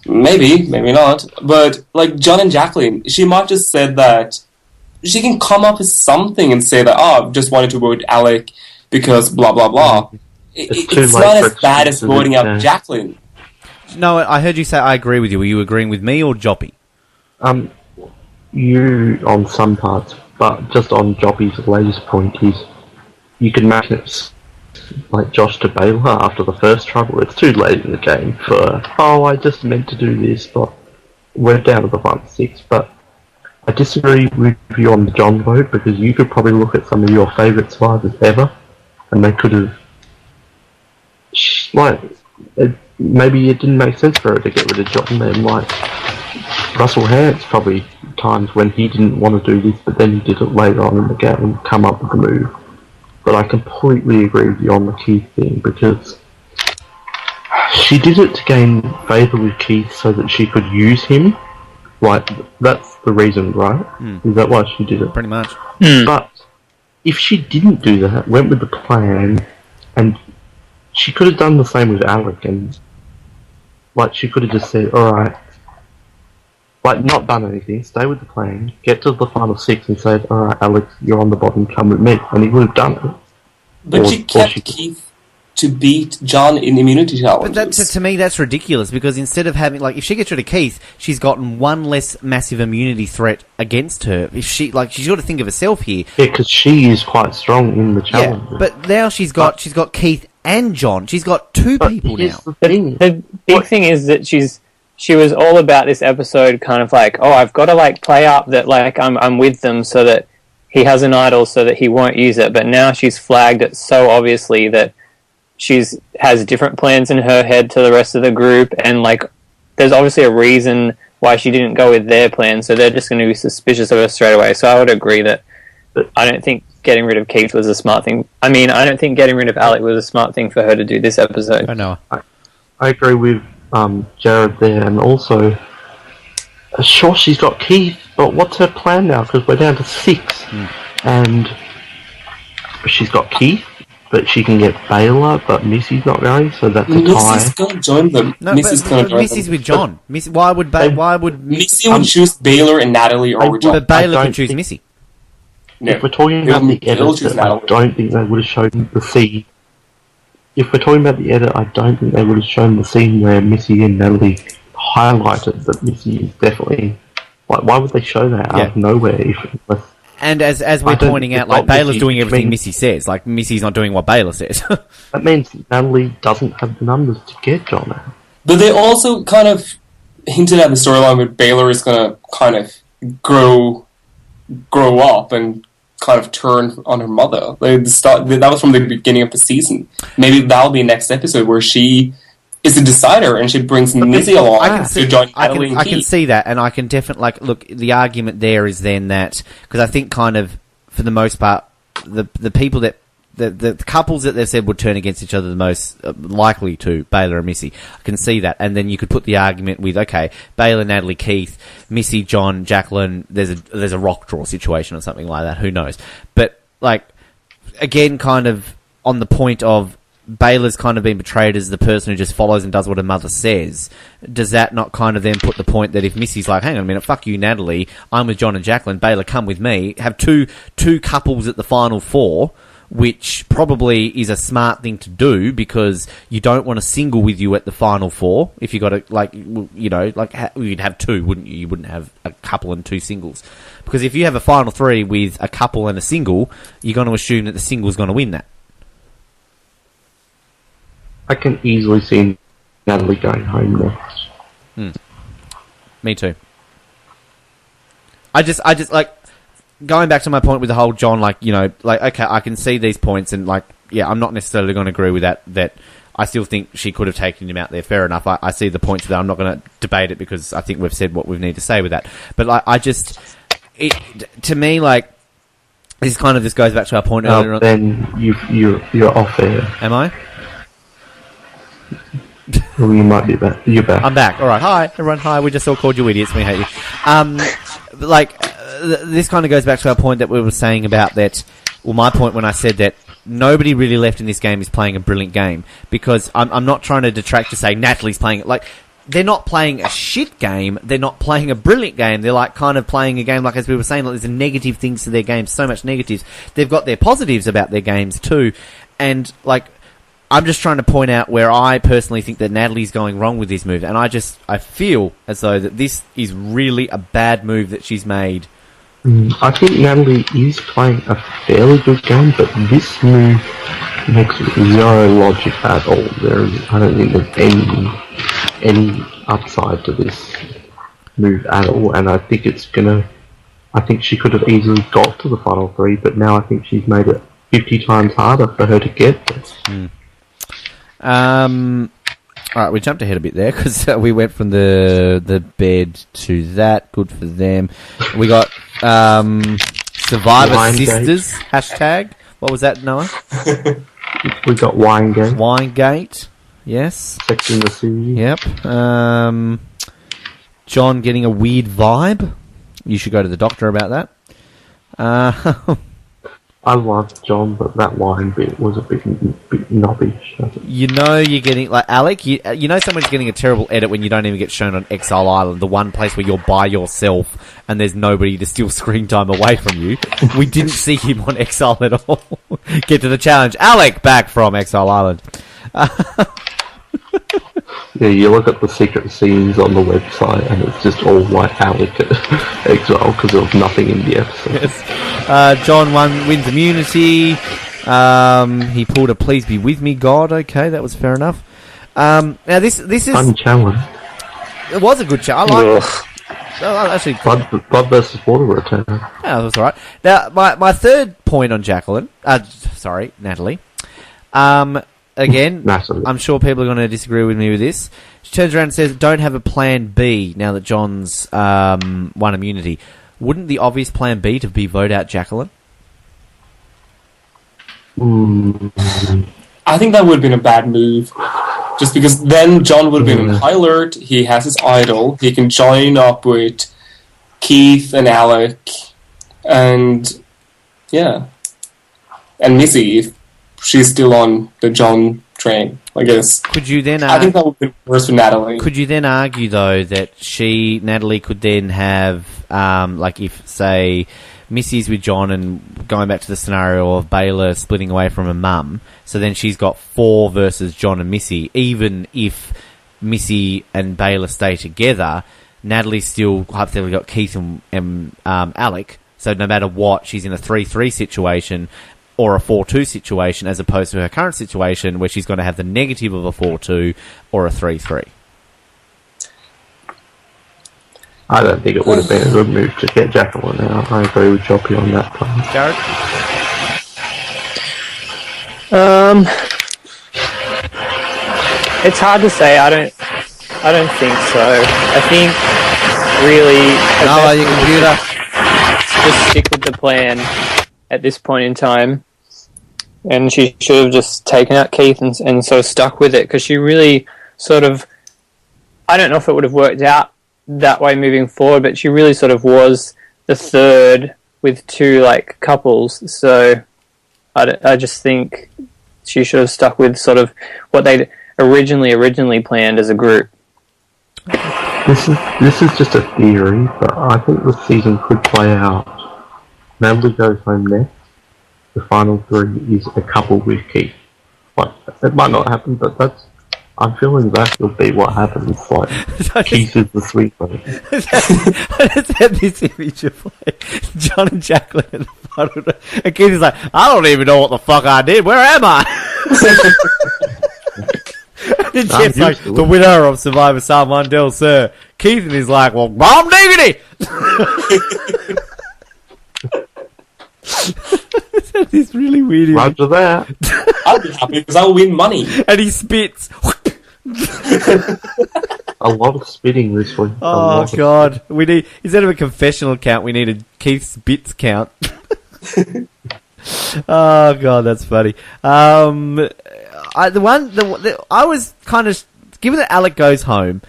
Maybe not. But, like, John and Jacqueline, she might just said that she can come up with something and say that, I just wanted to vote Alec because blah, blah, blah. It's not as bad as voting out Jacqueline. No, I heard you say I agree with you. Were you agreeing with me or Joppe? You on some parts, but just on Joppe's latest point is you can match it like Josh to Baylor after the first trouble. It's too late in the game for, I just meant to do this, but we're down to the final 6. But I disagree with you on the John vote, because you could probably look at some of your favourite survivors ever, and they could have, maybe it didn't make sense for her to get rid of John then, like Russell Hant's probably times when he didn't want to do this, but then he did it later on in the game and come up with the move. But I completely agree with you on the Keith thing, because she did it to gain favour with Keith so that she could use him. Like, that's the reason, right? Is that why she did it? Pretty much. But if she didn't do that, went with the plan, and she could have done the same with Alec, and like she could have just said, alright, like not done anything, stay with the plan, get to the final 6 and said, alright Alex, you're on the bottom, come with me, and he would have done it. But she kept Keith to beat John in immunity challenges. But to me that's ridiculous, because instead of having, like, if she gets rid of Keith, she's gotten one less massive immunity threat against her. If she's got to think of herself here. Yeah, because she is quite strong in the challenge. Yeah, but now she's got Keith and John. She's got 2 people now. The big thing is that she was all about this episode kind of like, I've got to like play up that like I'm with them so that he has an idol so that he won't use it. But now she's flagged it so obviously that has different plans in her head to the rest of the group, and like there's obviously a reason why she didn't go with their plan, so they're just going to be suspicious of her straight away. So I would agree that I don't think getting rid of Keith was a smart thing. I mean, I don't think getting rid of Alec was a smart thing for her to do this episode. I know. I agree with Jarrod there, and also, sure, she's got Keith, but what's her plan now? Because we're down to 6, and she's got Keith, but she can get Baylor, but Missy's not going, so that's a tie. Missy's going to join them. No, Missy's with John. Why would Missy would choose Baylor and Natalie over John? But Baylor could choose Missy. No. If we're talking about the edit, I don't think they would have shown the scene. If we're talking about the edit, I don't think they would have shown the scene where Missy and Natalie highlighted that Missy is definitely... Like, why would they show that out of nowhere? And as we're pointing out, like, Baylor's doing everything Missy says. Like, Missy's not doing what Baylor says. That means Natalie doesn't have the numbers to get John out. But they also kind of hinted at the storyline where Baylor is going to kind of grow up and kind of turn on her mother. That was from the beginning of the season. Maybe that'll be next episode where she is a decider and she brings Missy along to join Natalie and Keith. I can see that, and I can definitely, look, the argument there is then that, because I think kind of, for the most part, the people that, the couples that they've said would turn against each other the most likely to, Baylor and Missy. I can see that, and then you could put the argument with, okay, Baylor, Natalie, Keith, Missy, John, Jacqueline, there's a rock draw situation or something like that, who knows. But, like, again, kind of on the point of Baylor's kind of been portrayed as the person who just follows and does what her mother says, does that not kind of then put the point that if Missy's like, hang on a minute, fuck you, Natalie, I'm with John and Jacqueline, Baylor, come with me, have two couples at the Final Four, which probably is a smart thing to do because you don't want a single with you at the Final Four. If you got to, like, you know, like you'd have two, wouldn't you? You wouldn't have a couple and two singles. Because if you have a Final Three with a couple and a single, you're going to assume that the single's going to win that. I can easily see Natalie going home next. Me too. I just like going back to my point with the whole John, like, you know, like, okay, I can see these points, and like, yeah, I'm not necessarily going to agree with that. That I still think she could have taken him out there. Fair enough. I see the points with that. I'm not going to debate it because I think we've said what we need to say with that. But like, to me, like, this kind of just goes back to our point earlier on. Then you're off air. Am I? Well, you might be back. You're back. I'm back. All right. Hi, everyone. Hi. We just all called you idiots. We hate you. This kind of goes back to our point that we were saying about that. Well, my point when I said that nobody really left in this game is playing a brilliant game, because I'm not trying to detract to say Natalie's playing it. Like, they're not playing a shit game. They're not playing a brilliant game. They're like kind of playing a game, like as we were saying, like, there's negative things to their games, so much negatives. They've got their positives about their games too, and like, I'm just trying to point out where I personally think that Natalie's going wrong with this move, and I feel as though that this is really a bad move that she's made. I think Natalie is playing a fairly good game, but this move makes zero logic at all. I don't think there's any upside to this move at all, and I think I think she could have easily got to the Final Three, but now I think she's made it 50 times harder for her to get there. Alright, we jumped ahead a bit there because we went from the bed to that. Good for them. We got Survivor Winegate. Sisters hashtag. What was that, Noah? We got Winegate. Winegate. Yes. Sex in the City. Yep. John getting a weird vibe. You should go to the doctor about that. I loved John, but that line bit was a bit knobbish. You know you're getting, like, Alec, you know someone's getting a terrible edit when you don't even get shown on Exile Island, the one place where you're by yourself and there's nobody to steal screen time away from you. We didn't see him on Exile at all. Get to the challenge. Alec, back from Exile Island. Yeah, you look at the secret scenes on the website and it's just all like Alec at Exile because there was nothing in the episode. Yes. John wins immunity. He pulled a "Please be with me, God." Okay, that was fair enough. Now this is fun challenge. It was a good challenge. I like it. Actually, Blood versus Water return. Yeah, that was all right. Now my third point on Natalie. Again, Massively. I'm sure people are going to disagree with me with this. She turns around and says, don't have a plan B now that John's won immunity. Wouldn't the obvious plan B to be vote out Jacqueline? I think that would have been a bad move. Just because then John would have been on high alert, he has his idol, he can join up with Keith and Alec, and yeah. And Missy, if she's still on the John train, I guess. Could you then? I think that would be worse for Natalie. Could you then argue though that Natalie could then have, like if say Missy's with John and going back to the scenario of Baylor splitting away from her mum, so then she's got 4 versus John and Missy. Even if Missy and Baylor stay together, Natalie's still hypothetically got Keith and Alec. So no matter what, she's in a 3-3 situation or a 4-2 situation, as opposed to her current situation where she's going to have the negative of a 4-2 or a 3-3. I don't think it would have been a good move to get Jacqueline out. I agree with Joppe on that point. Jarrod? It's hard to say. I don't think so. I think really No, your computer. Just stick with the plan at this point in time. And she should have just taken out Keith and sort of stuck with it, because she really sort of, I don't know if it would have worked out that way moving forward, but she really sort of was the third with 2 like couples. So I just think she should have stuck with sort of what they'd originally planned as a group. This is just a theory, but I think the season could play out. Natalie goes home next. The final three is a couple with Keith. Like, it might not happen, but I'm feeling that will be what happens. Like, Keith is the sweet one. I just had this image of like John and Jacqueline at the final, and Keith is like, I don't even know what the fuck I did. Where am I? And Jeff's like, the winner of Survivor San Juan Del Sur. Keith is like, well, bomb diggity! This really weird. Roger that. I'll be happy because I'll win money. And he spits. A lot of spitting this week. Oh god, we need, instead of a confessional count, we need a Keith Spitz count. Oh god, that's funny. I was kind of, given that Alec goes home,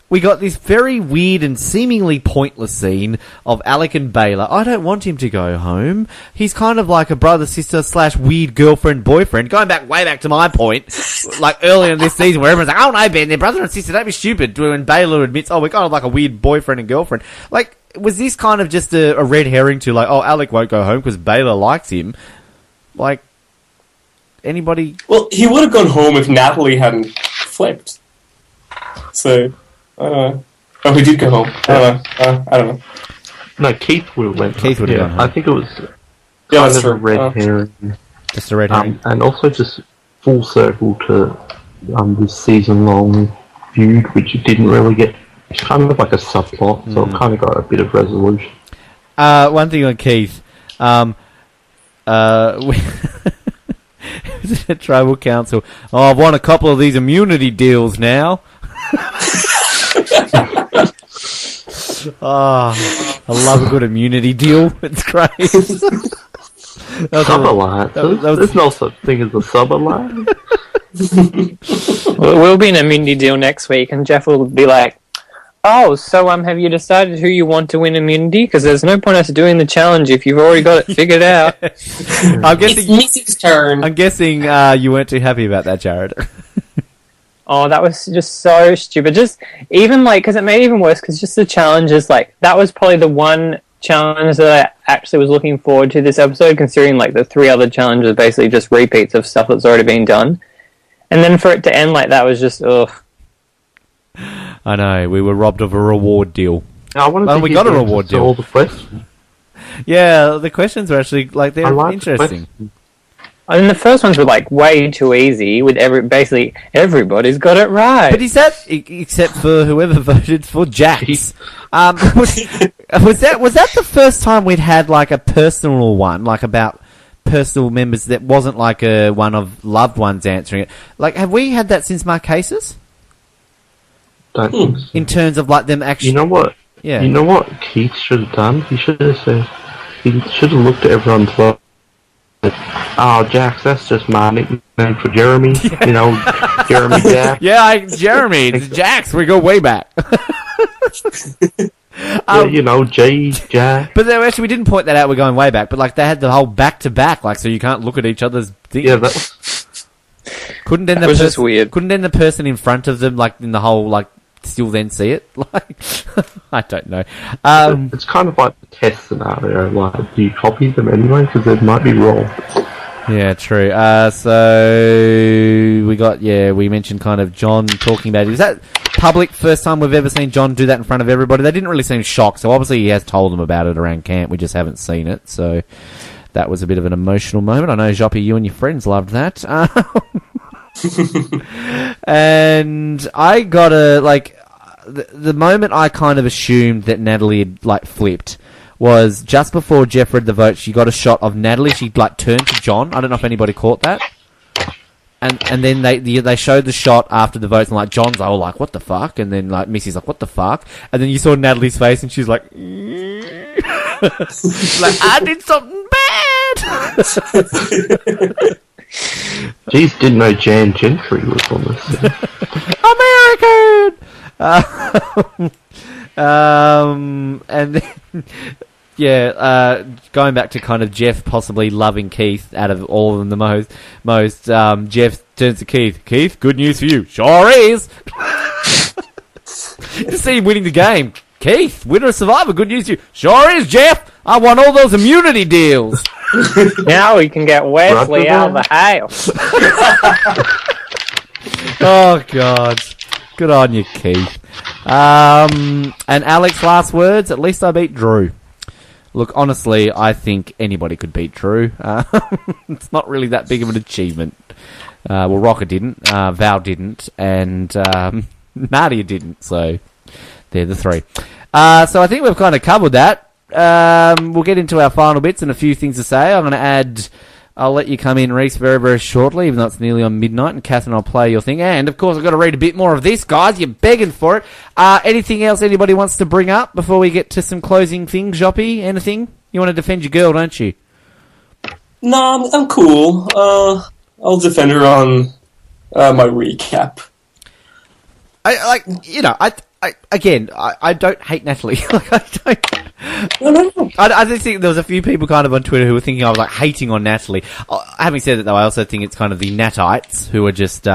we got this very weird and seemingly pointless scene of Alec and Baylor. I don't want him to go home. He's kind of like a brother-sister / weird girlfriend-boyfriend. Going back, way back to my point, like earlier in this season where everyone's like, oh no, Ben, they're brother and sister, don't be stupid. When Baylor admits, oh, we're kind of like a weird boyfriend and girlfriend. Like, was this kind of just a red herring to like, oh, Alec won't go home because Baylor likes him? Like, anybody? Well, he would have gone home if Natalie hadn't flipped. So, I don't know. Oh, he did go home. I don't know. No, Keith would have went. Keith would have gone home. I think it was Yeah, kind that's of true. a red herring. Just a red herring. And also just full circle to this season-long feud, which you didn't really get. It's kind of like a subplot, so it kind of got a bit of resolution. One thing on Keith. Was it a tribal council? Oh, I've won a couple of these immunity deals now. Oh, I love a good immunity deal. It's great. Sub-alliance? There's no such thing as a sub-alliance. Well, we'll be in a immunity deal next week, and Jeff will be like, oh, so have you decided who you want to win immunity? Because there's no point us doing the challenge if you've already got it figured out. I'm guessing, it's Missy's turn. I'm guessing you weren't too happy about that, Jared. Oh, that was just so stupid. Just even like, because it made it even worse, because just the challenges, like, that was probably the one challenge that I actually was looking forward to this episode, considering like the 3 other challenges are basically just repeats of stuff that's already been done. And then for it to end like that was just, ugh. I know, we were robbed of a reward deal. We got a reward deal. All the questions. Yeah, the questions were actually, like, they're interesting. I mean, the first ones were like way too easy. With basically everybody's got it right. But is that except for whoever voted for Jax? Was that the first time we'd had like a personal one, like about personal members that wasn't like a one of loved ones answering it? Like, have we had that since Marquesas? Don't think so. In terms of like them actually, You know what? Yeah. You know what Keith should have done? He should have said. He should have looked at everyone's vote. Oh, Jax, that's just my nickname for Jeremy. You know, Jeremy Jax. Yeah, Jeremy, it's Jax. We go way back. Yeah, you know, J, Jack. But actually, we didn't point that out. We're going way back. But like, they had the whole back to back, like, so you can't look at each other's things. Yeah, that couldn't then was just weird. Couldn't then the person in front of them, like in the whole, like, still then see it? Like, I don't know. It's kind of like the test scenario. Like, do you copy them anyway? Because they might be wrong. Yeah, true. So we mentioned kind of John talking about it. Is that public first time we've ever seen John do that in front of everybody? They didn't really seem shocked, so obviously he has told them about it around camp. We just haven't seen it, so that was a bit of an emotional moment. I know, Joppe, you and your friends loved that. And I gotta, like, the moment I kind of assumed that Natalie had, like, flipped was just before Jeff read the vote. She got a shot of Natalie. She, like, turned to John. I don't know if anybody caught that. And then they showed the shot after the votes, and, like, John's like, what the fuck? And then, like, Missy's like, what the fuck? And then you saw Natalie's face, and she's like, she's like, I did something bad! Jeez, didn't know Jan Gentry was on this thing. American! And then going back to kind of Jeff possibly loving Keith out of all of them the most. Jeff turns to Keith. Keith, good news for you. Sure is. To see him winning the game. Keith, winner of Survivor, good news to you. Sure is, Jeff. I won all those immunity deals. Now we can get Wesley out of the house. Oh, God. Good on you, Keith. And Alex, last words. At least I beat Drew. Look, honestly, I think anybody could beat Drew. It's not really that big of an achievement. Well, Rocker didn't, Val didn't, and Nadia didn't, so they're the three. So I think we've kind of covered that. We'll get into our final bits and a few things to say. I'll let you come in, Reese, very, very shortly, even though it's nearly on midnight, and Catherine, I'll play your thing. And, of course, I've got to read a bit more of this, guys. You're begging for it. Anything else anybody wants to bring up before we get to some closing things, Joppe? Anything? You want to defend your girl, don't you? No, I'm cool. I'll defend her on my recap. I don't hate Natalie. I just think there was a few people kind of on Twitter who were thinking I was like hating on Natalie. Having said that, though, I also think it's kind of the Natites who are just.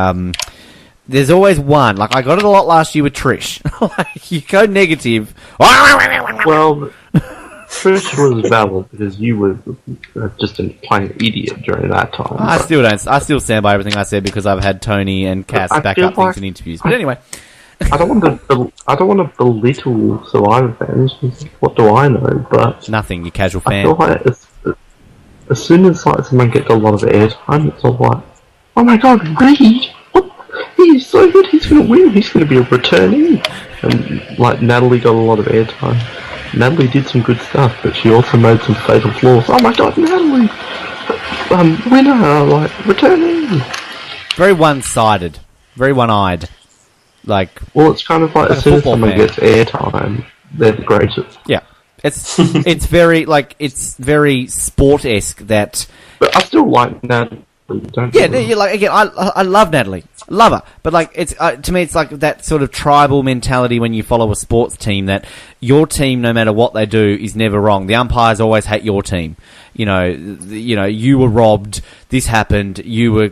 There's always one. Like I got it a lot last year with Trish. Like, you go negative. Well, Trish was valid because you were just a plain idiot during that time. I still stand by everything I said because I've had Tony and Cass back up things in interviews. But anyway. I don't want to belittle Survivor fans. What do I know? But nothing. You casual fan. I feel like as soon as like someone gets a lot of airtime, it's all like, oh my god, Reed! What? He's so good. He's going to win. He's going to be a returnee. And like Natalie got a lot of airtime. Natalie did some good stuff, but she also made some fatal flaws. Oh my god, Natalie! Winner, like returnee. Very one-sided. Very one-eyed. Well, it's kind of like as soon as someone gets airtime, they're the greatest. Yeah, it's very sport-esque that. But I still like Natalie. I love Natalie, love her. But it's to me, it's like that sort of tribal mentality when you follow a sports team that your team, no matter what they do, is never wrong. The umpires always hate your team. You know, you were robbed. This happened. You were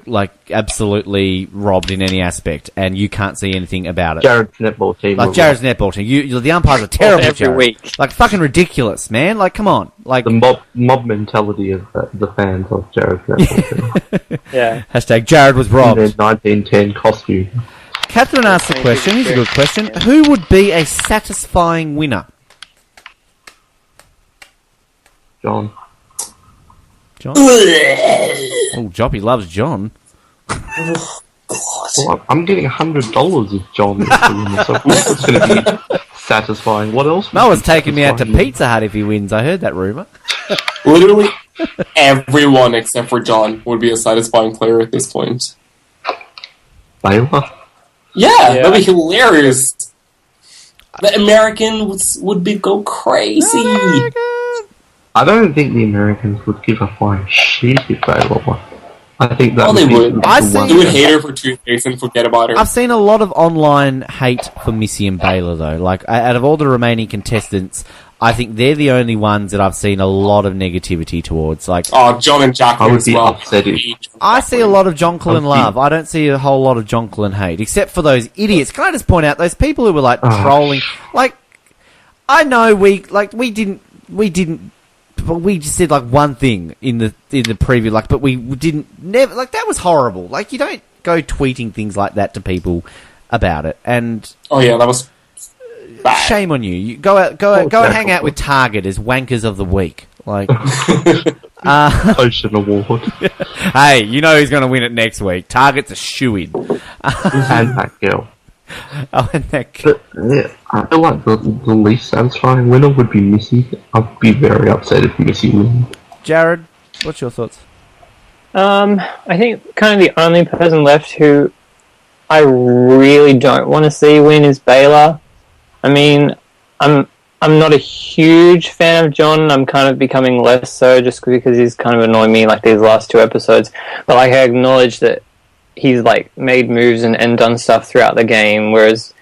absolutely robbed in any aspect, and you can't see anything about it. Jared's netball team. Netball team. The umpires are terrible. Every week. Fucking ridiculous, man. Come on. The mob mentality of the fans of Jared's netball team. Yeah. Hashtag Jared was robbed. In their 1910 costume. Catherine asked a question. Here's a good question. Who would be a satisfying winner? John. Oh, Joppe loves John. Well, I'm getting $100 if John is the winner, so it's going to be satisfying. What else? Noah's taking me out to Pizza Hut if he wins. I heard that rumour. Literally everyone except for John would be a satisfying player at this point. Baylor? Yeah, that'd be hilarious. The Americans would go crazy. I don't think the Americans would give a flying shit if Baylor won. I think that they would. They would hate her for 2 days and forget about her. I've seen a lot of online hate for Missy and Baylor, though. Out of all the remaining contestants, I think they're the only ones that I've seen a lot of negativity towards. John and Jacqueline as well. I see a lot of Jonquilin love. I don't see a whole lot of Jonquilin hate, except for those idiots. Can I just point out those people who were trolling? I know we just said one thing in the preview, but we never that was horrible. You don't go tweeting things like that to people about it. And oh yeah, that was bad. Shame on you. You go and hang out with Target as wankers of the week. Ocean Award. Hey, you know who's going to win it next week? Target's a shoo-in. And that girl. Oh, and that girl. But, yeah, I feel like the least satisfying winner would be Missy. I'd be very upset if Missy wins. Jared, what's your thoughts? I think kind of the only person left who I really don't want to see win is Baylor. I mean, I'm not a huge fan of John. I'm kind of becoming less so just because he's kind of annoying me these last 2 episodes. But I acknowledge that he's made moves and done stuff throughout the game, whereas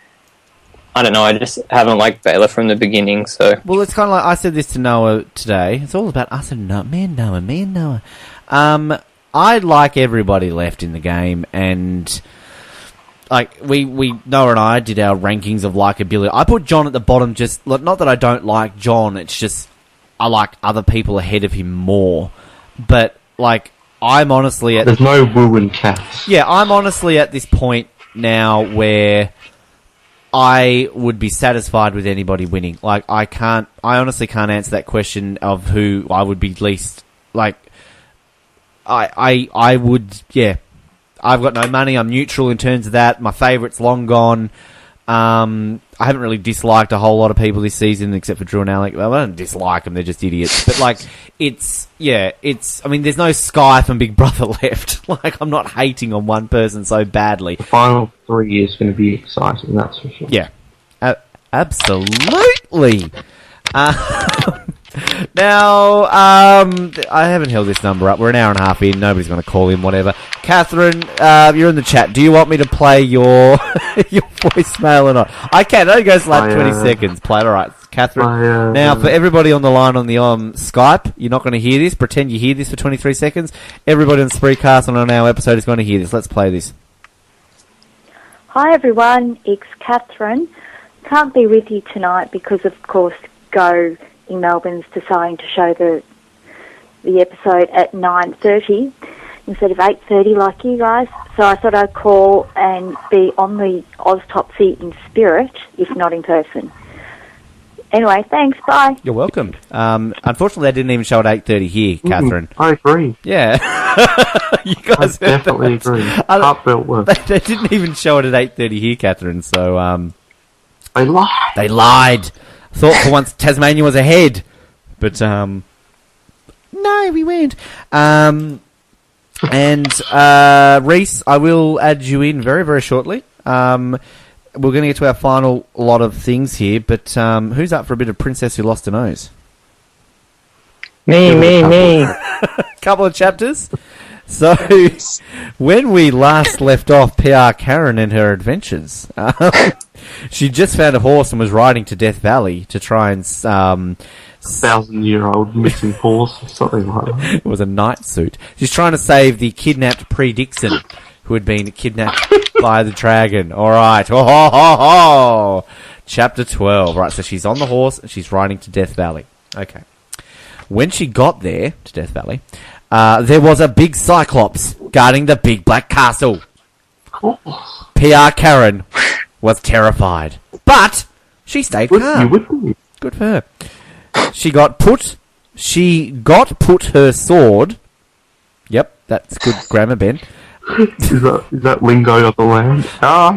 I don't know. I just haven't liked Baylor from the beginning. So Well, it's kind of like I said this to Noah today. It's all about us and Noah. Me and Noah. I like everybody left in the game, and like we Noah and I did our rankings of likability. I put John at the bottom. Just not that I don't like John. It's just I like other people ahead of him more. But like I'm honestly at there's no woo and cats. Yeah, I'm honestly at this point now where I would be satisfied with anybody winning. Like, I honestly can't answer that question of who I would be least, like, I would, yeah. I've got no money, I'm neutral in terms of that. My favourite's long gone. I haven't really disliked a whole lot of people this season except for Drew and Alec. Well, I don't dislike them, they're just idiots. But, like, I mean, there's no Sky from Big Brother left. Like, I'm not hating on one person so badly. The final 3 years going to be exciting, that's for sure. Yeah. Absolutely. Now, I haven't held this number up. We're an hour and a half in. Nobody's going to call in, whatever. Catherine, you're in the chat. Do you want me to play your your voicemail or not? I can. It only goes like 20 seconds. Play it. All right, Catherine. Now, for everybody on the line on the Skype, you're not going to hear this. Pretend you hear this for 23 seconds. Everybody on Spreecast and on our episode is going to hear this. Let's play this. Hi, everyone. It's Catherine. Can't be with you tonight because, of course, Go in Melbourne's deciding to show the episode at 9:30 instead of 8:30 like you guys. So I thought I'd call and be on the Oztopsy in spirit, if not in person. Anyway, thanks. Bye. You're welcome. Unfortunately, they didn't even show at 8:30 here, Catherine. I agree. Yeah. You guys I definitely agree. Heartfelt work. They didn't even show it at 8:30 here, Catherine, so... They lied. They lied. Thought for once Tasmania was ahead. But, no, we weren't. And, Reese, I will add you in very, very shortly. We're going to get to our final lot of things here, but who's up for a bit of Princess Who Lost Her Nose? Me. Couple of chapters. So, when we last left off PR Karen and her adventures, she just found a horse and was riding to Death Valley to try and... 1,000-year-old missing horse or something like that. It was a night suit. She's trying to save the kidnapped Pre-Dixon, who had been kidnapped by the dragon. All right. Oh. Chapter 12. Right, so she's on the horse and she's riding to Death Valley. Okay. When she got there, to Death Valley, there was a big Cyclops guarding the big black castle. PR Karen was terrified, but she stayed calm. Good for her. She got put her sword. Yep, that's good grammar, Ben. Is that lingo of the land?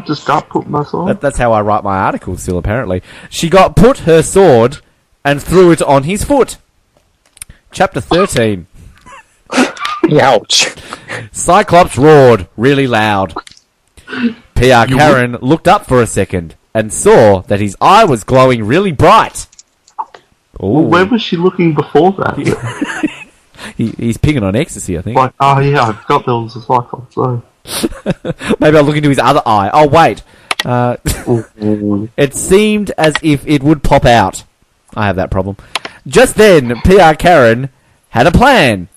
Just got put my sword. That's how I write my articles still, apparently. She got put her sword and threw it on his foot. Chapter 13. Ouch. Cyclops roared really loud. PR Karen looked up for a second and saw that his eye was glowing really bright. Well, where was she looking before that? He's picking on ecstasy, I think. Like, yeah, I forgot there was a Cyclops, though. Maybe I'll look into his other eye. Oh, wait. It seemed as if it would pop out. I have that problem. Just then, PR Karen had a plan.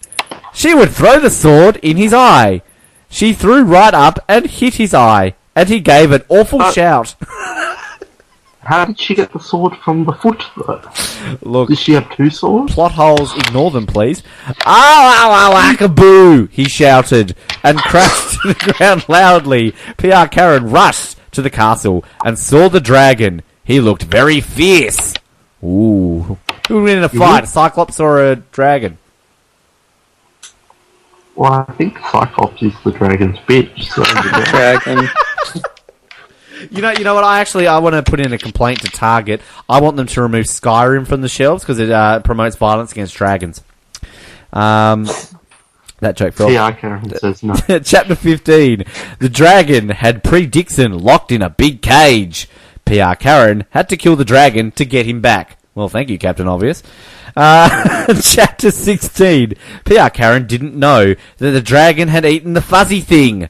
She would throw the sword in his eye. She threw right up and hit his eye, and he gave an awful shout. How did she get the sword from the foot, though? Look, did she have two swords? Plot holes, ignore them, please. Ow, he shouted, and crashed to the ground loudly. PR Karen rushed to the castle and saw the dragon. He looked very fierce. Ooh. Who would win in a fight, a Cyclops or a dragon? Well, I think Cyclops is the dragon's bitch. So Dragon. You know what? I want to put in a complaint to Target. I want them to remove Skyrim from the shelves because it promotes violence against dragons. That joke fell. PR Karen says no. Chapter 15. The dragon had Pre-Dixon locked in a big cage. PR Karen had to kill the dragon to get him back. Well, thank you, Captain Obvious. Chapter 16. PR Karen didn't know that the dragon had eaten the fuzzy thing.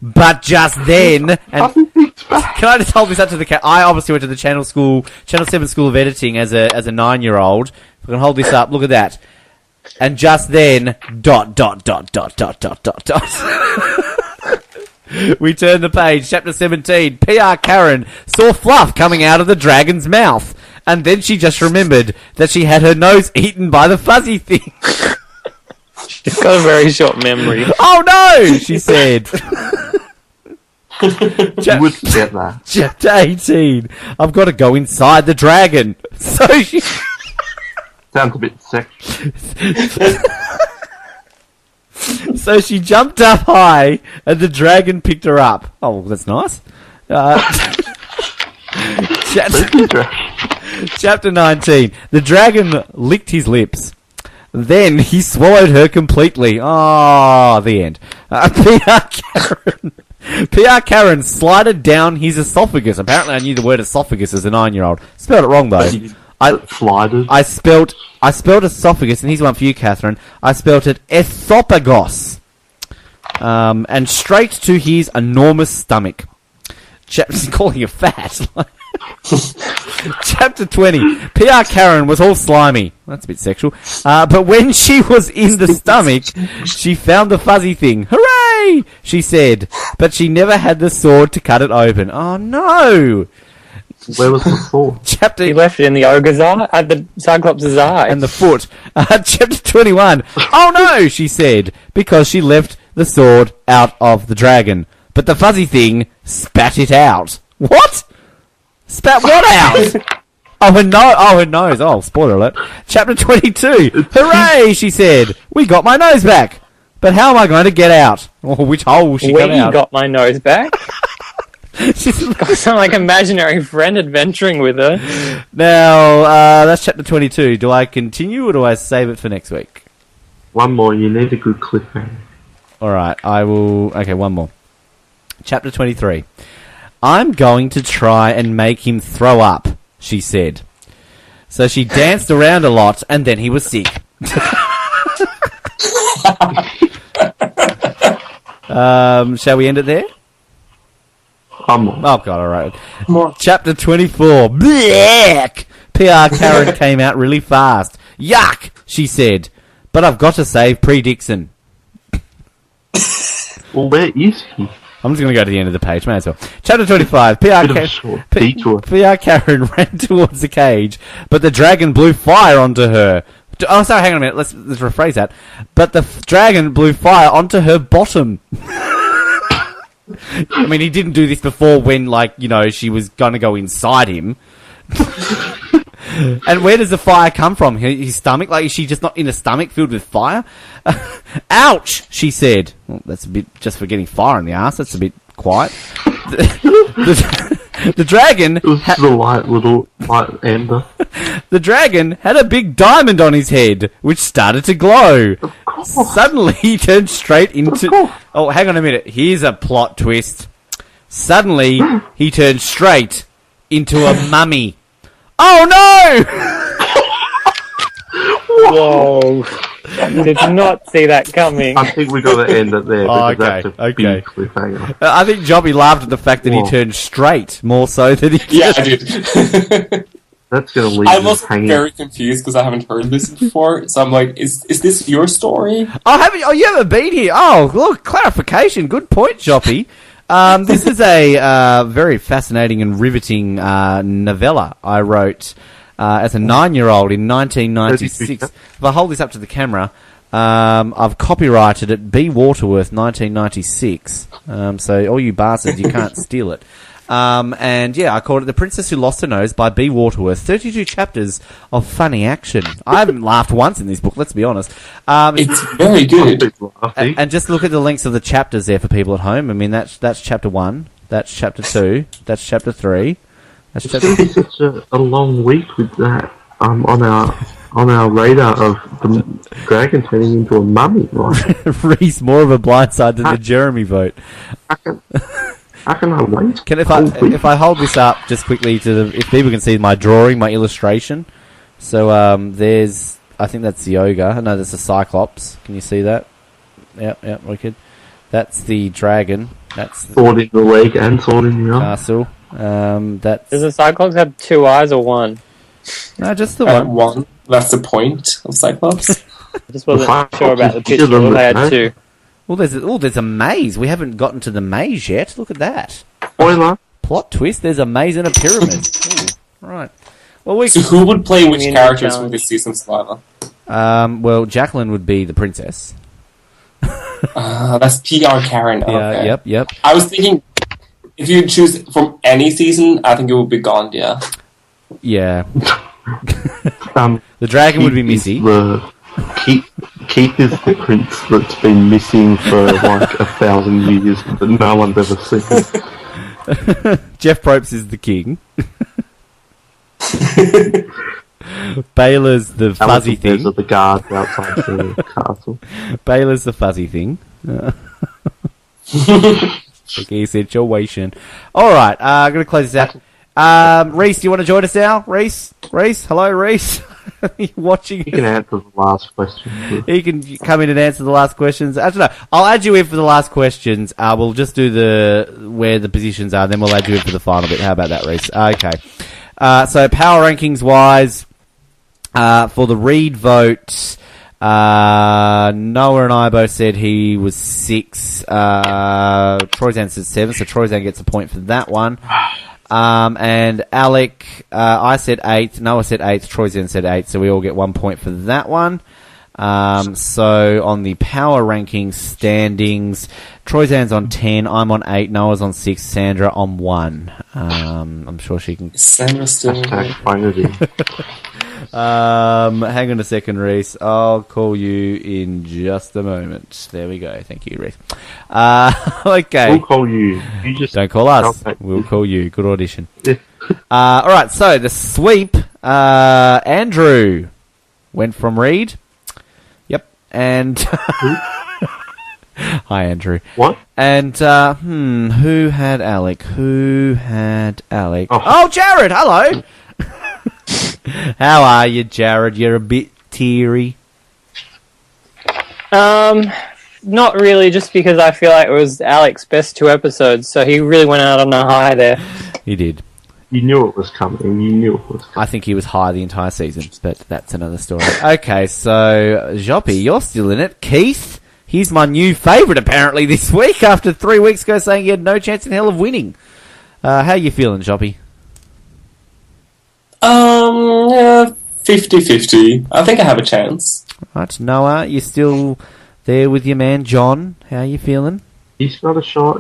But just then... Fuzzy thing's Can I just hold this up to the cat? I obviously went to the Channel 7 School of Editing as a 9-year-old. If I can hold this up, look at that. And just then, ... We turn the page, chapter 17. PR Karen saw fluff coming out of the dragon's mouth. And then she just remembered that she had her nose eaten by the fuzzy thing. She's got a very short memory. Oh no, she said. You would get that. Chapter 18. I've got to go inside the dragon. So she... Sounds a bit sexy. So she jumped up high, and the dragon picked her up. Oh, well, that's nice. Chapter 19. The dragon licked his lips. Then he swallowed her completely. Oh, the end. PR Karen slided down his esophagus. Apparently I knew the word esophagus as a 9-year-old. Spelled it wrong, though. I spelled esophagus, and here's one for you, Catherine. I spelled it esophagus. And straight to his enormous stomach. Calling it fat. Chapter 20. PR Karen was all slimy. That's a bit sexual. But when she was in the stomach, she found the fuzzy thing. Hooray! She said. But she never had the sword to cut it open. Oh, no! Where was the sword? He left it in the ogre's eye, at the Cyclops' eye. And the foot. Chapter 21. Oh, no! She said. Because she left the sword out of the dragon. But the fuzzy thing spat it out. What? Spat what out? Her nose. Oh, spoiler alert. Chapter 22. Hooray, she said. We got my nose back. But how am I going to get out? Or which hole will she come out? We got my nose back? She's got some, imaginary friend adventuring with her. Now, that's chapter 22. Do I continue or do I save it for next week? One more. You need a good cliffhanger. Alright, I will... Okay, one more. Chapter 23. I'm going to try and make him throw up, she said. So she danced around a lot, and then he was sick. Shall we end it there? Oh, God, alright. Chapter 24. Blech! PR Karen came out really fast. Yuck, she said. But I've got to save Pre-Dixon. Well, where is he? I'm just going to go to the end of the page, may as well. Chapter 25. PR Karen ran towards the cage, but the dragon blew fire onto her. Oh, sorry, hang on a minute. Let's rephrase that. But the dragon blew fire onto her bottom. I mean, he didn't do this before when, she was going to go inside him. And where does the fire come from? His stomach? Is she just not in a stomach filled with fire? Ouch, she said. Well, that's a bit, just for getting fire in the ass, that's a bit quiet. The dragon... It was the light ember. The dragon had a big diamond on his head, which started to glow. Suddenly, he turned straight into... Oh, hang on a minute. Here's a plot twist. Suddenly, he turned straight into a mummy. Oh, no! Whoa. Did not see that coming. I think we got to end it there. Oh, That's a okay. big cliffhanger. I think Joppe laughed at the fact that he turned straight, more so than he... Yeah, I did. That's going to leave I us was hanging. very confused because I haven't heard this before. So I'm like, is this your story? Oh, haven't you? Oh, you haven't been here. Oh, look, clarification. Good point, Joppe. This is a very fascinating and riveting novella I wrote as a 9-year-old in 1996. If I hold this up to the camera, I've copyrighted it B. Waterworth, 1996. So all you bastards, you can't steal it. And yeah, I called it The Princess Who Lost Her Nose by B. Waterworth. 32 chapters of funny action. I haven't laughed once in this book, let's be honest. It's very good. And just look at the lengths of the chapters there for people at home. I mean, that's chapter 1, that's chapter 2, that's chapter 3. That's It's going to be such a long week with that on our radar of the dragon turning into a mummy, right? Reese more of a blindside than the Jeremy vote. How can I wait? If I hold this up just quickly if people can see my drawing, my illustration. So there's, I think that's the ogre. No, that's the Cyclops. Can you see that? Yep, wicked. That's the dragon. That's Sword in the leg and sword in the arm. Castle. That's Does the Cyclops have 2 eyes or 1? no, just the one. One. That's the point of Cyclops. I just wasn't Cyclops sure about the is bigger picture. than Well, they the- had 2. Well, there's a maze. We haven't gotten to the maze yet. Look at that. Spoiler. Plot twist. There's a maze and a pyramid. Ooh, right. Well, we. So who would play which Community characters challenge. from this season's Survivor? Well, Jacqueline would be the princess. That's PR Karen. Okay. Yeah. Yep. I was thinking, if you choose from any season, I think it would be Gondia. Yeah. The dragon would be Missy. Keith is the prince that's been missing for like 1,000 years that no one's ever seen. Jeff Probst is the king. Baylor's the fuzzy thing. Those are the guards outside the castle. Baylor's the fuzzy thing. Okay, situation. Alright, I'm going to close this out. Reese, do you want to join us now? Reese? Hello, Reese? Are you watching? You can answer the last question. He can come in and answer the last questions. I don't know. I'll add you in for the last questions. We'll just do where the positions are, then we'll add you in for the final bit. How about that, Reese? Okay. So power rankings wise, for the Reed vote, Noah and I both said he was 6. Troyzan said 7, so Troyzan gets a point for that one. And Alec, I said 8, Noah said 8, Troyzan said 8, so we all get 1 point for that one. So on the power rankings standings, Troyzan's on 10, I'm on 8, Noah's on 6, Sandra on 1. I'm sure she can... Sandra still... hang on a second, Reese. I'll call you in just a moment. There we go. Thank you, Reese. Okay. We'll call you. You just don't call us. We'll call you. Good audition. All right. So the sweep. Andrew went from Reed. Yep. And hi, Andrew. What? And who had Alec? Oh, Jared. Hello. How are you, Jared? You're a bit teary. Not really, just because I feel like it was Alec's best 2 episodes, so he really went out on a high there. He did. You knew it was coming. I think he was high the entire season, but that's another story. Okay, so Joppe, you're still in it. Keith, he's my new favourite apparently this week after 3 weeks ago saying he had no chance in hell of winning. How you feeling, Joppe? Yeah, 50-50. I think I have a chance. Right, Noah, you still there with your man John? How you feeling? He's got a shot,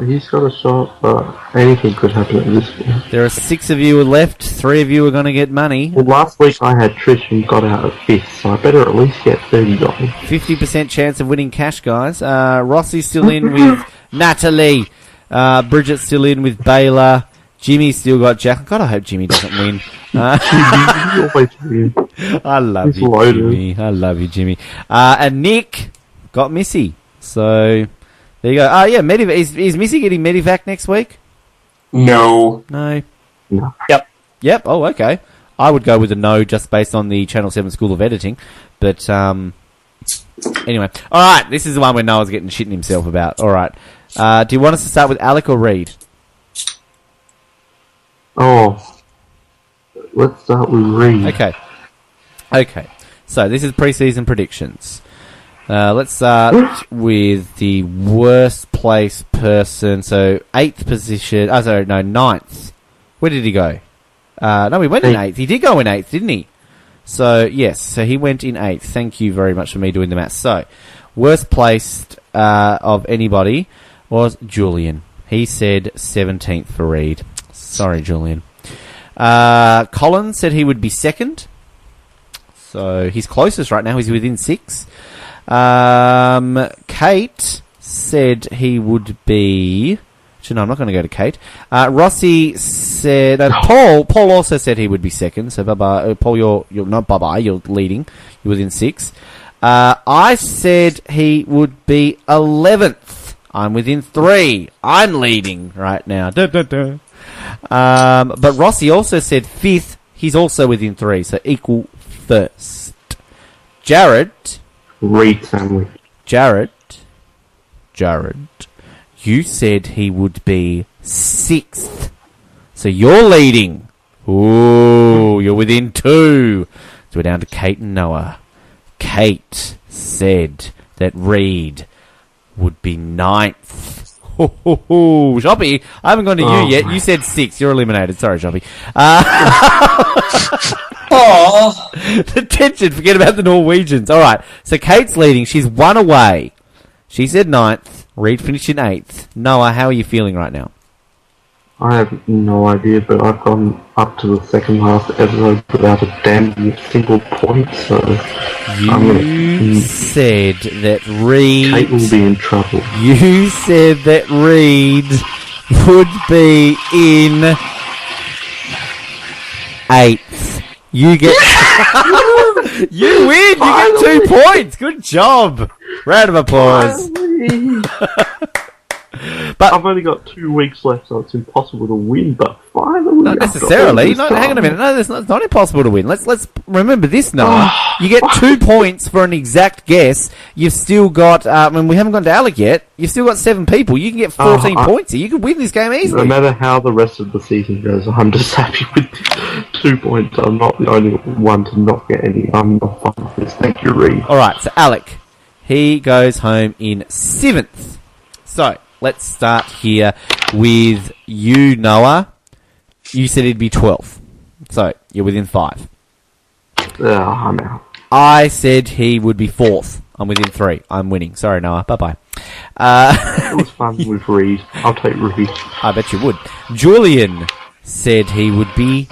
but anything could happen at this point. There are 6 of you left, 3 of you are going to get money. Well, last week I had Trish and got out at 5th, so I better at least get $30. 50% chance of winning cash, guys. Rossi's still in with Natalie. Bridget's still in with Baylor. Jimmy's still got Jack. God, I hope Jimmy doesn't win. I love you, Jimmy. I love you, Jimmy. And Nick got Missy. So, there you go. Oh, yeah, Medivac. Is Missy getting Medivac next week? No. No. Yep. Oh, okay. I would go with a no just based on the Channel 7 School of Editing. But, anyway. Alright, this is the one where Noah's getting shitting himself about. Alright. Do you want us to start with Alec or Reed? Oh, let's start with Reed. Okay. So this is pre-season predictions. Let's start with the worst place person. So 8th position. Oh, sorry, no, 9th. Where did he go? No, he went in 8th. He did go in 8th, didn't he? So yes, so he went in 8th. Thank you very much for me doing the math. So worst placed of anybody was Julian. He said 17th for Reed. Sorry, Julian. Colin said he would be 2nd. So he's closest right now. He's within 6. Kate said he would be... Actually, no, I'm not going to go to Kate. Rossi said... Paul also said he would be 2nd. So, bye-bye. Paul, you're not bye-bye. You're leading. You're within 6. I said he would be 11th. I'm within 3. I'm leading right now. But Rossi also said 5th. He's also within 3, so equal first. Jared. Reed family. Jared. you said he would be 6th. So you're leading. Ooh, you're within 2. So we're down to Kate and Noah. Kate said that Reed would be 9th. Joppe, I haven't gone to you yet. You said 6. You're eliminated. Sorry, Joppe. The tension. Forget about the Norwegians. All right. So Kate's leading. She's 1 away. She said 9th. Reed finished in 8th. Noah, how are you feeling right now? I have no idea, but I've gone up to the second last episode without a damn single point, so... You said that Reed... Kate will be in trouble. You said that Reed would be in 8th. You get... You win! You get 2 points! Good job! Round of applause. But I've only got 2 weeks left, so it's impossible to win. But finally, not necessarily. Hang on a minute. No, it's not impossible to win. Let's remember this, Noah. You get 2 points for an exact guess. You've still got. We haven't gone to Alec yet. You've still got 7 people. You can get 14 points here. You could win this game easily. No matter how the rest of the season goes, I'm just happy with 2 points. I'm not the only one to not get any. I'm not fine with this. Thank you, Reed. All right. So Alec, he goes home in 7th. So. Let's start here with you, Noah. You said he'd be 12th. So, you're within 5. I'm out. I said he would be 4th. I'm within 3. I'm winning. Sorry, Noah. Bye-bye. It was fun with Reed. I'll take Reed. I bet you would. Julian said he would be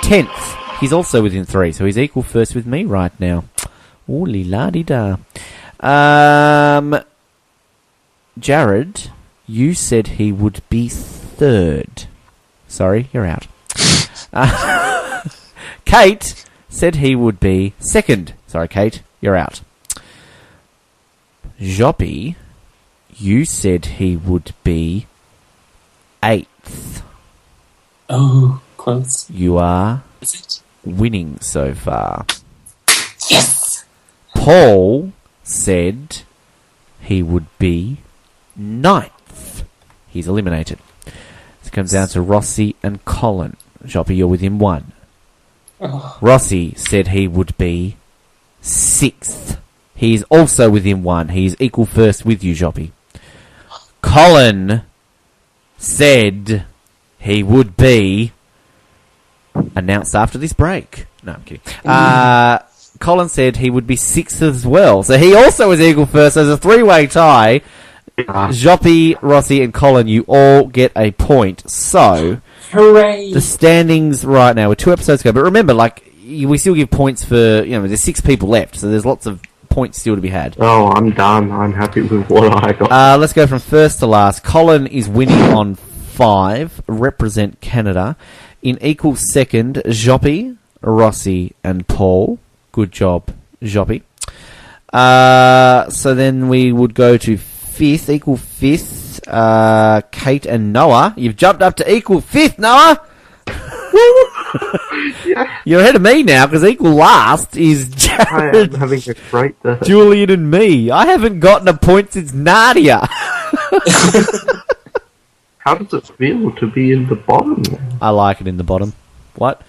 10th. He's also within 3, so he's equal first with me right now. Ooh, la-di-da. Jarrod, you said he would be 3rd. Sorry, you're out. Kate said he would be 2nd. Sorry, Kate, you're out. Joppe, you said he would be 8th. Oh, close. You are winning so far. Yes! Paul said he would be 9th. He's eliminated. This comes down to Rossi and Colin. Joppe, you're within 1. Oh. Rossi said he would be 6th. He's also within 1. He's equal first with you, Joppe. Colin said he would be announced after this break. No, I'm kidding. Colin said he would be 6th as well. So he also is equal first. So there's a 3-way tie. Joppe, Rossi, and Colin, you all get a point. So, hooray! The standings right now, we're 2 episodes ago. But remember, we still give points for, there's 6 people left. So there's lots of points still to be had. Oh, I'm done. I'm happy with what I got. Let's go from first to last. Colin is winning on 5. Represent Canada. In equal second, Joppe, Rossi, and Paul. Good job, Joppe. So then we would go to 5th, equal 5th, Kate and Noah. You've jumped up to equal 5th, Noah! Yeah. You're ahead of me now, because equal last is Jarrod, I am having a great day. Julian and me. I haven't gotten a point since Nadia. How does it feel to be in the bottom? I like it in the bottom. What?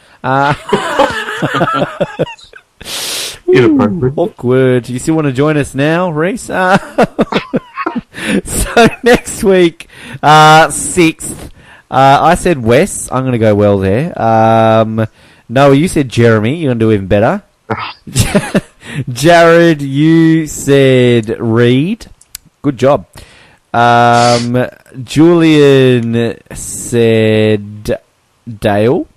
Inappropriate. Awkward. You still want to join us now, Reese? So next week, 6th, I said Wes. I'm going to go well there. Noah, you said Jeremy. You're going to do even better. Jarrod, you said Reed. Good job. Julian said Dale.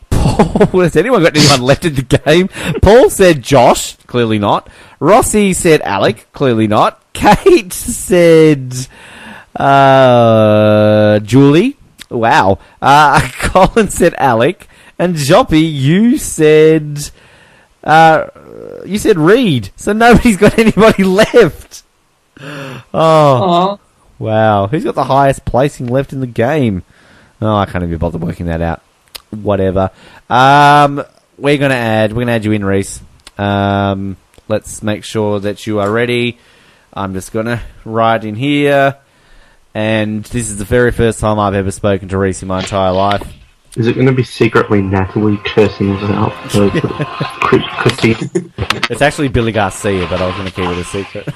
Paul, has anyone got anyone left in the game? Paul said Josh. Clearly not. Rossi said Alec. Clearly not. Kate said Julie. Wow. Colin said Alec. And Joppe, you said Reed. So nobody's got anybody left. Oh. Wow. Who's got the highest placing left in the game? Oh, I can't even bother working that out. Whatever. We're gonna add you in, Reese. Let's make sure that you are ready. I'm just gonna write in here And this is the very first time I've ever spoken to Reese in my entire life. Is it going to be secretly Natalie cursing us out for critique? It's actually Billy Garcia, but I was going to keep it a secret.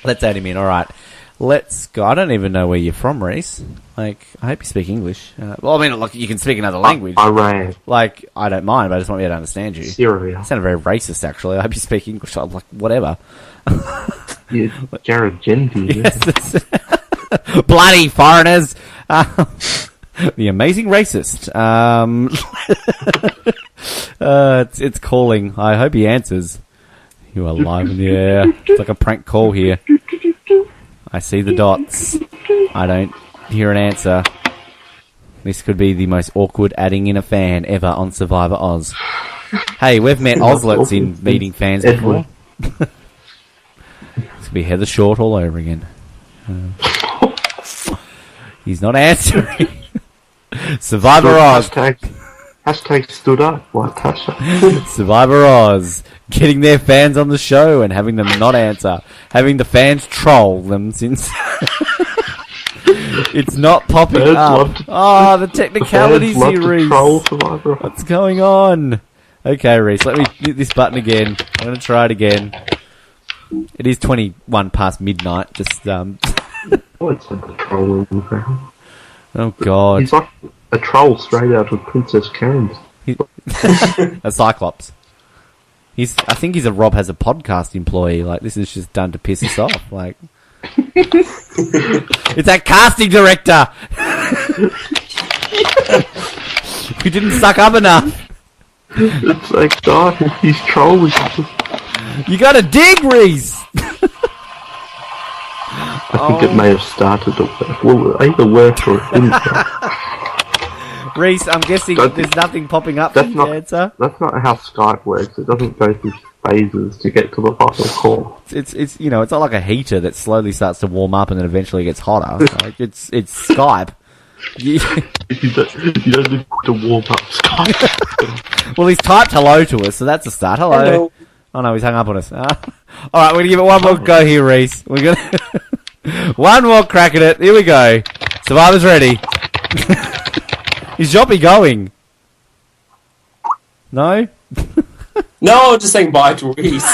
Let's add him in. All right. Let's go. I don't even know where you're from, Reese. Like, I hope you speak English. Well, I mean, like, you can speak another language. Iran. Like, I don't mind, but I just want to be able to understand you. Syria. You sounded very racist, actually. I hope you speak English. I'm like, whatever. Yeah, Jarrod Gendi. Yes, bloody foreigners. The amazing racist. It's calling. I hope he answers. You are live in the air. It's like a prank call here. I see the dots. I don't hear an answer. This could be the most awkward adding in a fan ever on Survivor Oz. Hey, we've met Ozlets in meeting fans before. This could be Heather Short all over again. He's not answering. Survivor Oz. Hashtag stood up like Tasha. Survivor Oz. Getting their fans on the show and having them not answer. Having the fans troll them since... It's not popping up. The technicalities here, Reese. What's going on? Okay, Reese, let me hit this button again. I'm going to try it again. It is 21 past midnight. Just, Oh, it's like a troll in the ground. Oh, God. He's like a troll straight out of Princess Karen's. A Cyclops. I think he's a Rob Has a Podcast employee. Like, this is just done to piss us off. Like... It's that casting director. You didn't suck up enough. It's like God, he's trolling. You gotta dig, Reese. I think it may have started to work. Well, it either worked or it didn't work. Reese, I'm guessing there's nothing popping up for the answer. That's not how Skype works. It doesn't go through phases to get to the final call. It's it's not like a heater that slowly starts to warm up and then eventually gets hotter. Like it's Skype. You don't need to warm up Skype. Well, he's typed hello to us, so that's a start. Hello. Oh no, he's hung up on us. All right, we're gonna give it one more go here, Reese. We're gonna one more crack at it. Here we go. Survivor's ready. Is Joppe going? No. No, just saying bye to Reese.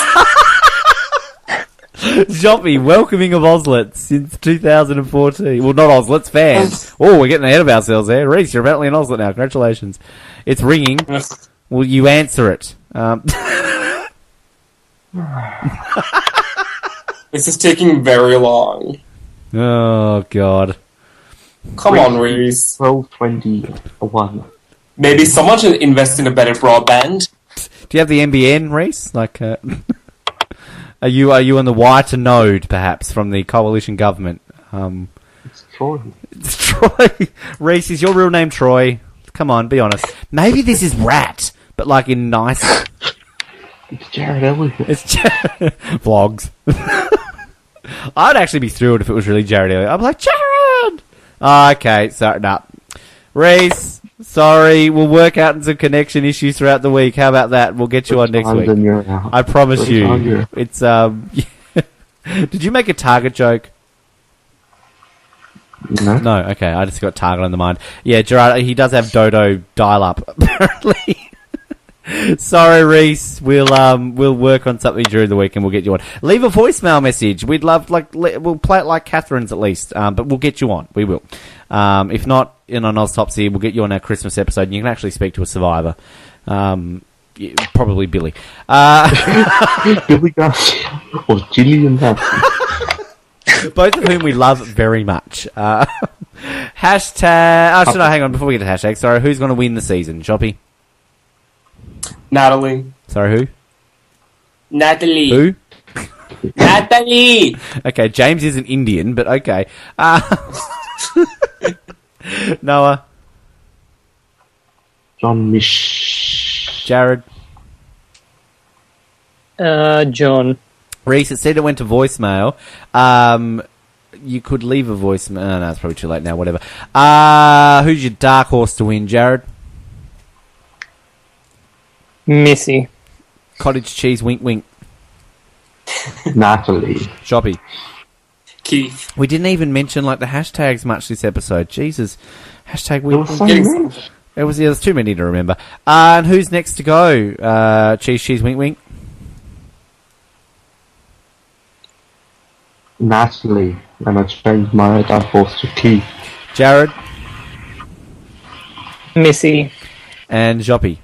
Joppe, welcoming of Ozlets since 2014. Well, not Ozlets, fans. Oh, we're getting ahead of ourselves there. Reese, you're apparently an Ozlet now. Congratulations. It's ringing. Will you answer it? This is taking very long. Oh, God. Come on, Reese. 12:21. Maybe someone should invest in a better broadband. Do you have the NBN, Reese? Like, are you on the wire to node, perhaps, from the coalition government? It's Troy. It's Troy. Reese, is your real name Troy? Come on, be honest. Maybe this is Rat, but like in nice. It's Jarrod Elliott. It's vlogs. I'd actually be thrilled if it was really Jarrod Elliott. I'm like, Jarrod! Oh, okay, sorry, nah. Reese, sorry, we'll work out some connection issues throughout the week. How about that? We'll get you on next week. I promise you. It's, Did you make a Target joke? No. No, okay, I just got Target on the mind. Yeah, Gerard, he does have Dodo dial-up, apparently. Sorry, Reese. We'll work on something during the week and we'll get you on. Leave a voicemail message. We'd love, we'll play it like Catherine's at least, but we'll get you on. We will. If not, on Oztopsy, we'll get you on our Christmas episode and you can actually speak to a survivor. Probably Billy. Billy Garcia or Gillian Hansen. Both of whom we love very much. Hashtag... Oh, hang on, before we get to hashtag, sorry, who's going to win the season? Joppe? Natalie. Sorry, who? Natalie. Who? Natalie! Okay, James isn't Indian, but okay. Noah. John Mish. Jarrod. John. Reese, it said it went to voicemail. You could leave a voicemail. No, it's probably too late now, whatever. Who's your dark horse to win, Jarrod? Missy. Cottage cheese, wink, wink. Natalie. Joppe. Keith. We didn't even mention like the hashtags much this episode. Jesus, hashtag There was so week. many. There's too many to remember. And who's next to go? Cheese, wink, wink. Natalie, and I changed my dark horse to Keith. Jarrod. Missy. Missy. And Joppe.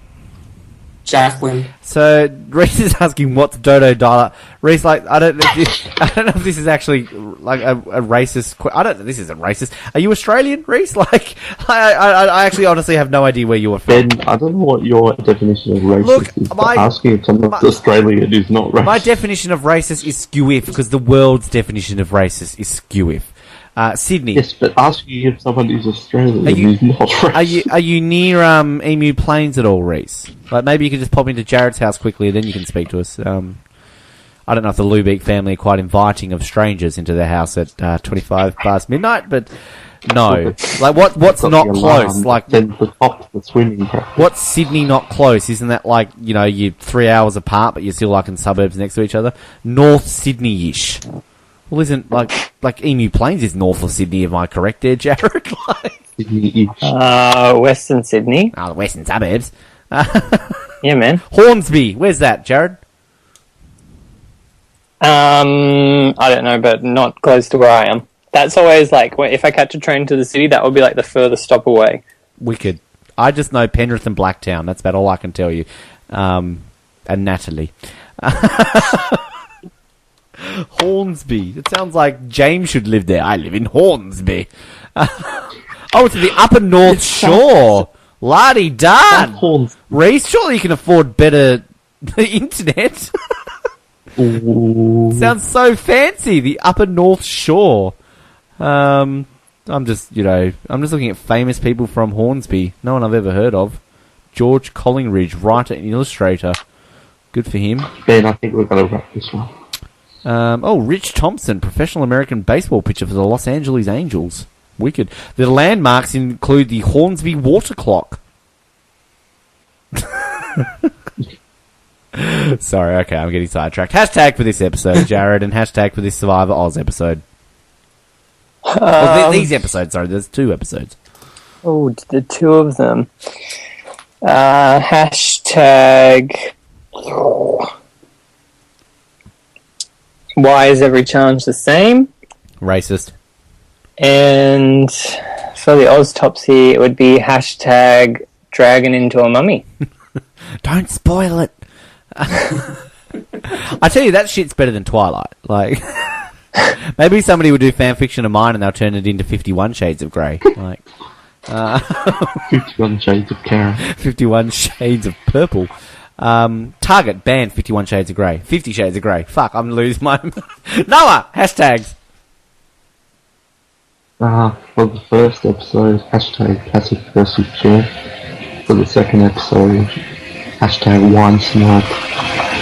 Jacqueline. So Reese is asking what's Dodo dial-up. Reese, like, I don't know if this is actually like a racist. I don't know. This isn't racist. Are you Australian, Reese? Like, I actually honestly have no idea where you are from. Ben, I don't know what your definition of racist Look, is. But asking if someone's Australian is not racist. My definition of racist is skew-if, because the world's definition of racist is skew-if. Sydney. Yes, but asking if someone is Australian is not racist. Are you near Emu Plains at all, Reese? Like, maybe you could just pop into Jared's house quickly, and then you can speak to us. I don't know if the Lubeck family are quite inviting of strangers into their house at 25 past midnight, but no. Like, what's not close? Like, then the top the swimming practice. What's Sydney not close? Isn't that like, you know, you're 3 hours apart, but you're still like in suburbs next to each other? North Sydney-ish. Well, isn't like Emu Plains is north of Sydney? Am I correct there, Jared? Western Sydney. Oh, the western suburbs. Yeah, man. Hornsby. Where's that, Jared? I don't know, but not close to where I am. That's always like, if I catch a train to the city, that would be like the furthest stop away. Wicked. I just know Penrith and Blacktown. That's about all I can tell you. And Natalie. Hornsby. It sounds like James should live there. I live in Hornsby. It's the Upper North Shore. La-di-da. Reece, surely you can afford better internet. Sounds so fancy. The Upper North Shore. I'm just looking at famous people from Hornsby. No one I've ever heard of. George Collingridge, writer and illustrator. Good for him. Ben, I think we're going to wrap this one. Rich Thompson, professional American baseball pitcher for the Los Angeles Angels. Wicked. The landmarks include the Hornsby water clock. Sorry, okay, I'm getting sidetracked. Hashtag for this episode, Jared, and hashtag for this Survivor Oz episode. These episodes, sorry, there's 2 episodes. Oh, the 2 of them. Hashtag... Why is every challenge the same? Racist. And for the Oztopsy, it would be hashtag dragon into a mummy. Don't spoil it. I tell you, that shit's better than Twilight. Like, maybe somebody would do fan fiction of mine and they'll turn it into 51 Shades of Grey. Like, 51 Shades of Karen. 51 Shades of Purple. Target banned 51 Shades of Grey. 50 Shades of Grey. Fuck, I'm losing my... Noah! Hashtags. For the first episode, hashtag passive aggressive chair. For the second episode, hashtag wine snob.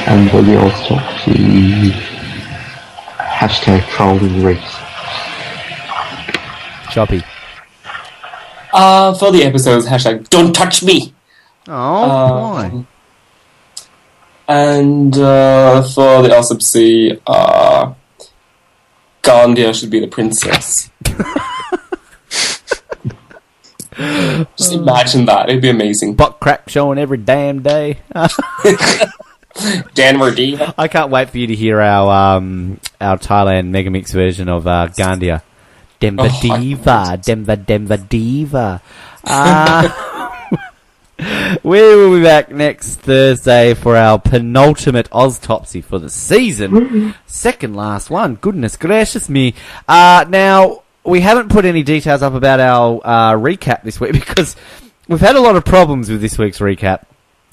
And for the Oztopsy, hashtag trolling Reese. Joppe. For the episodes, hashtag don't touch me. Oh, why? And for the Oztopsy, Gandia should be the princess. Just imagine that. It'd be amazing. Butt crack showing every damn day. Danver Diva. I can't wait for you to hear our Thailand Megamix version of Gandia. Denver Diva. Denver Diva. We will be back next Thursday for our penultimate Oztopsy for the season. Second last one. Goodness gracious me. Now, we haven't put any details up about our recap this week because we've had a lot of problems with this week's recap.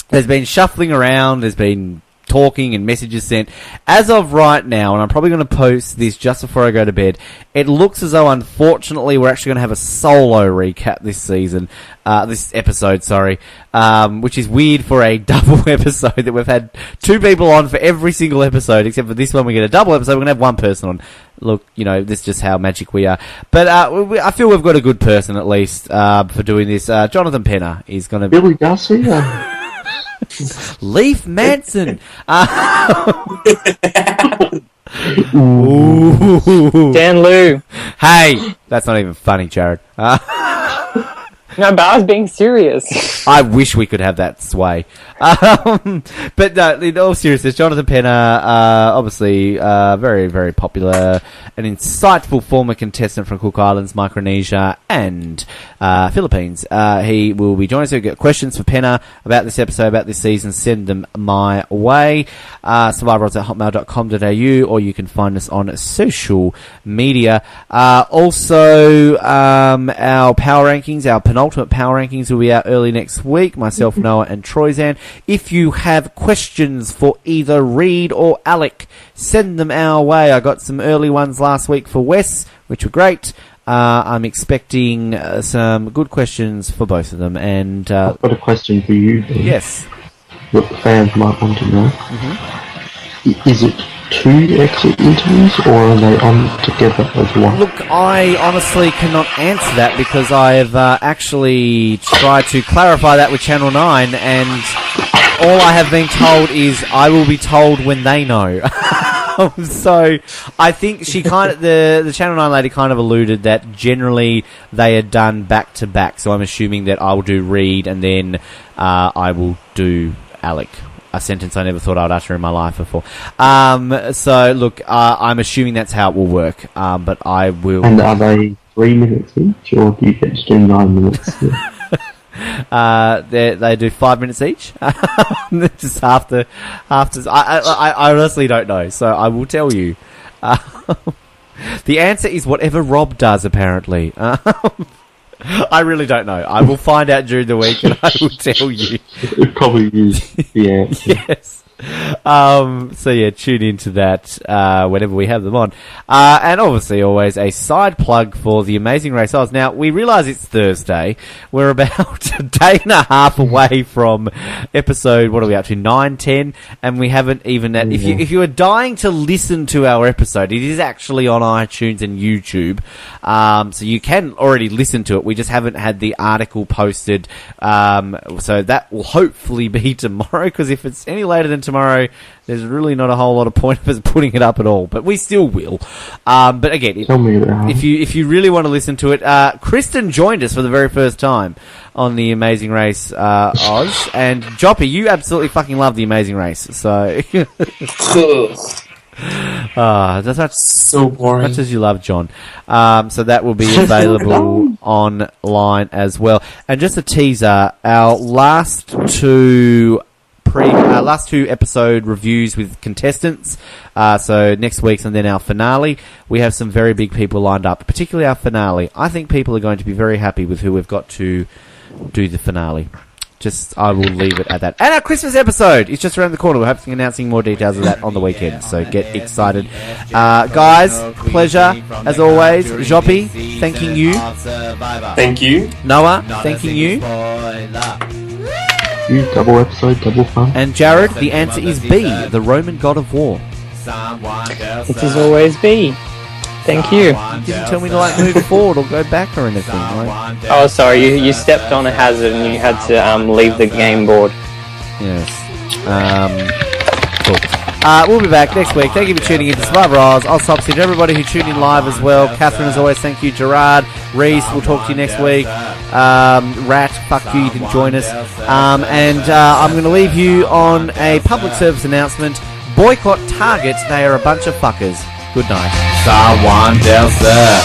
There's been shuffling around, there's been talking and messages sent. As of right now, and I'm probably going to post this just before I go to bed, it looks as though, unfortunately, we're actually going to have a solo recap this season, this episode, sorry, which is weird for a double episode that we've had 2 people on for every single episode, except for this one we get a double episode, we're going to have 1 person on. Look, you know, this is just how magic we are. But I feel we've got a good person, at least, for doing this. Jonathan Penner is going to... Billy Garcia. Leaf Manson. Ooh. Dan Lou. Hey, that's not even funny, Jared. No, but I was being serious. I wish we could have that sway. But no, in all seriousness, Jonathan Penner, obviously very, very popular, an insightful former contestant from Cook Islands, Micronesia, and Philippines. He will be joining us. So if you get questions for Penner about this episode, about this season, send them my way. survivalrods@hotmail.com.au, or you can find us on social media. Also, our power rankings, our penultimate power rankings will be out early next week. Myself, Noah, and Troyzan. If you have questions for either Reed or Alec, send them our way. I got some early ones last week for Wes, which were great. I'm expecting some good questions for both of them. And I've got a question for you. Ben. Yes. What the fans might want to know. Mm-hmm. Is it 2 exit interviews, or are they on together as one? Look, I honestly cannot answer that because I have actually tried to clarify that with Channel 9, and all I have been told is I will be told when they know. So I think she kind of the Channel 9 lady kind of alluded that generally they are done back to back. So I'm assuming that I will do Reed and then I will do Alec. A sentence I never thought I'd utter in my life before. So look, I'm assuming that's how it will work. But I will. And are they 3 minutes each, or do you get to do 9 minutes? They do 5 minutes each. Just half the. I honestly don't know, so I will tell you. The answer is whatever Rob does, apparently. I really don't know. I will find out during the week, and I will tell you. It probably is the answer. Yes. So yeah, tune into that whenever we have them on. And obviously always a side plug for the Amazing Race Oz. Now, we realise it's Thursday. We're about a day and a half away from episode, what are we up to, 9, 10? And we haven't even... If you are dying to listen to our episode, it is actually on iTunes and YouTube. So you can already listen to it. We just haven't had the article posted. So that will hopefully be tomorrow, because if it's any later than tomorrow, there's really not a whole lot of point of us putting it up at all, but we still will. But again, if you really want to listen to it, Kristen joined us for the very first time on the Amazing Race Oz, and Joppe, you absolutely fucking love the Amazing Race, so that's so boring. Much as you love John. So that will be available online as well. And just a teaser, our last two episode reviews with contestants, so next week's and then our finale, we have some very big people lined up, particularly our finale. I think people are going to be very happy with who we've got to do the finale. I will leave it at that. And our Christmas episode is just around the corner. We're hoping announcing more details of that on the weekend, so get excited. Guys, pleasure as always. Joppe, thanking you. Thank you. Noah, thanking you. You double episode, double fun. And Jared, the answer is B, the Roman god of war. It is always B. Thank you. You didn't tell me to move forward or go back or anything, right? Oh, sorry, you stepped on a hazard and you had to leave the game board. Yes. Cool. We'll be back next week. Thank you for tuning in to Survivor Oz. Oztopsy to everybody who tuned in live as well. Catherine, as always, thank you. Gerard, Reese, we'll talk to you next week. Rat, fuck you didn't join us. And I'm going to leave you on a public service announcement. Boycott Target, they are a bunch of fuckers. Good night. San Juan Del Sur.